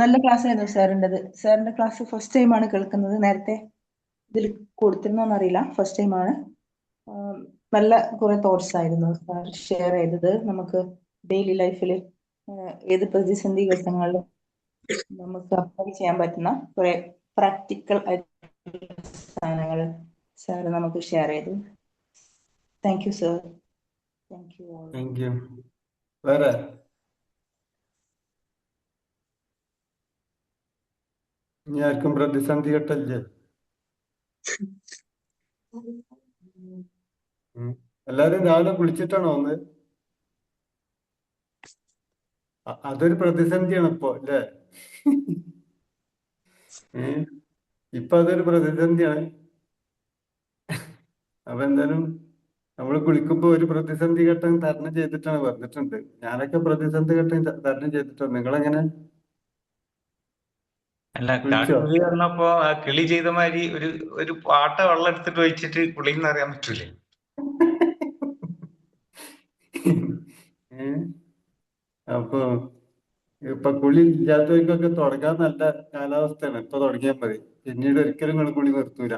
നല്ല ക്ലാസ് ആയിരുന്നു സാറിൻ്റെത്. സാറിന്റെ ക്ലാസ് ഫസ്റ്റ് ടൈമാണ് കേൾക്കുന്നത്. നേരത്തെ ഇതിൽ കൊടുത്തിരുന്നോന്നറിയില്ല, ഫസ്റ്റ് ടൈമാണ്. നല്ല കുറെ തോട്ട്സ് ആയിരുന്നു സാർ ഷെയർ ചെയ്തത്. നമുക്ക് ഡെയിലി ലൈഫിൽ ഏത് പ്രതിസന്ധി ഘട്ടങ്ങളിലും നമുക്ക് അപ്ലൈ ചെയ്യാൻ പറ്റുന്ന കുറെ പ്രാക്ടിക്കൽ ആയിട്ടുള്ള സാധനങ്ങൾ സാർ നമുക്ക് ഷെയർ ചെയ്തു. Thank you sir. Thank U. വേറെ ഇനി ആർക്കും പ്രതിസന്ധി ഘട്ടല്ലേ? എല്ലാരും രാവിലെ കുളിച്ചിട്ടാണോ വന്നത്? അതൊരു പ്രതിസന്ധിയാണ് ഇപ്പൊ അല്ലേ? ഇപ്പൊ അതൊരു പ്രതിസന്ധിയാണ്. അപ്പൊ എന്തായാലും നമ്മൾ കുളിക്കുമ്പോ ഒരു പ്രതിസന്ധി ഘട്ടം തരണം ചെയ്തിട്ടാണ് വന്നിട്ടുണ്ട്. ഞാനൊക്കെ പ്രതിസന്ധി ഘട്ടം തരണം ചെയ്തിട്ടുണ്ട്. നിങ്ങളെങ്ങനെ അല്ല, കുളിച്ചോ? കുളി പറഞ്ഞപ്പോ ആ കിളി ചെയ്ത മാതിരി ഒരു പാട്ട വെള്ളം എടുത്തിട്ട് ഒഴിച്ചിട്ട് കുളിന്ന് അറിയാൻ പറ്റൂലേ? അപ്പൊ ഇപ്പൊ കുളി ഇല്ലാത്തവർക്കൊക്കെ തുടങ്ങാൻ നല്ല കാലാവസ്ഥയാണ്. ഇപ്പൊ തുടങ്ങിയാൽ മതി, പിന്നീട് ഒരിക്കലും നിങ്ങൾ കുളി നിർത്തൂല.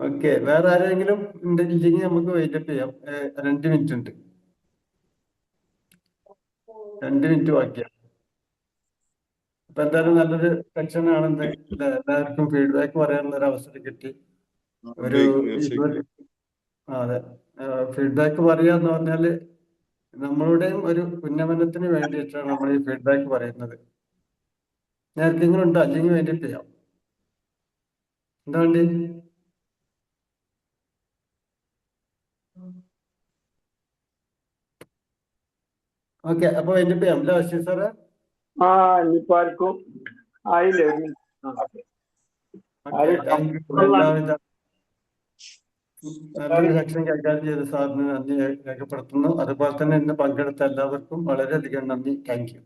ഓക്കെ, വേറെ ആരെങ്കിലും ഇല്ലെങ്കിൽ നമുക്ക് വെയിറ്റപ്പ് ചെയ്യാം. 2 മിനിറ്റ് ഉണ്ട്, 2 മിനിറ്റ് ബാക്കിയാണ്. അപ്പൊ എന്തായാലും നല്ലൊരു സെക്ഷൻ ആണെന്ന് എല്ലാവർക്കും ഫീഡ്ബാക്ക് പറയാനുള്ള ഒരു അവസരം കിട്ടി. ഒരു 20 അതെ, ഫീഡ്ബാക്ക് പറയാന്ന് പറഞ്ഞാല് നമ്മളുടെയും ഒരു ഉന്നമനത്തിന് വേണ്ടിയിട്ടാണ് നമ്മൾ ഈ ഫീഡ്ബാക്ക് പറയുന്നത്. ആർക്കെങ്കിലും ഉണ്ടോ? അല്ലെങ്കിൽ വേണ്ടിയിട്ട് ചെയ്യാം. എന്താ വേണ്ടി? ഓക്കെ, അപ്പൊ വേണ്ടിയിട്ട് ചെയ്യാം അല്ലേ അശ്വതി സാറ്? ഇനിയിപ്പോ ആർക്കും ആയില്ലേ? എല്ലാവിധ നല്ലൊരു സെക്ഷൻ കൈകാര്യം ചെയ്ത സാറിന് നന്ദി രേഖപ്പെടുത്തുന്നു. അതുപോലെ തന്നെ ഇന്ന് പങ്കെടുത്ത എല്ലാവർക്കും വളരെയധികം നന്ദി. Thank you.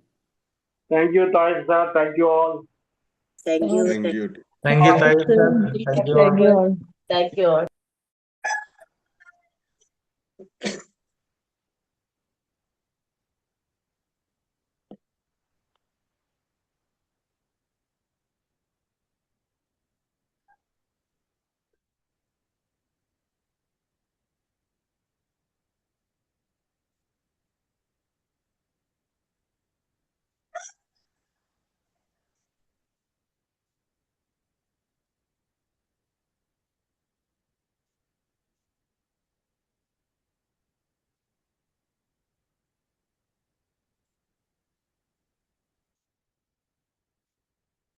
Thank you Tahir sir. Thank you all. Thank you. Thank you Tahir sir. Thank you all. Thank you all.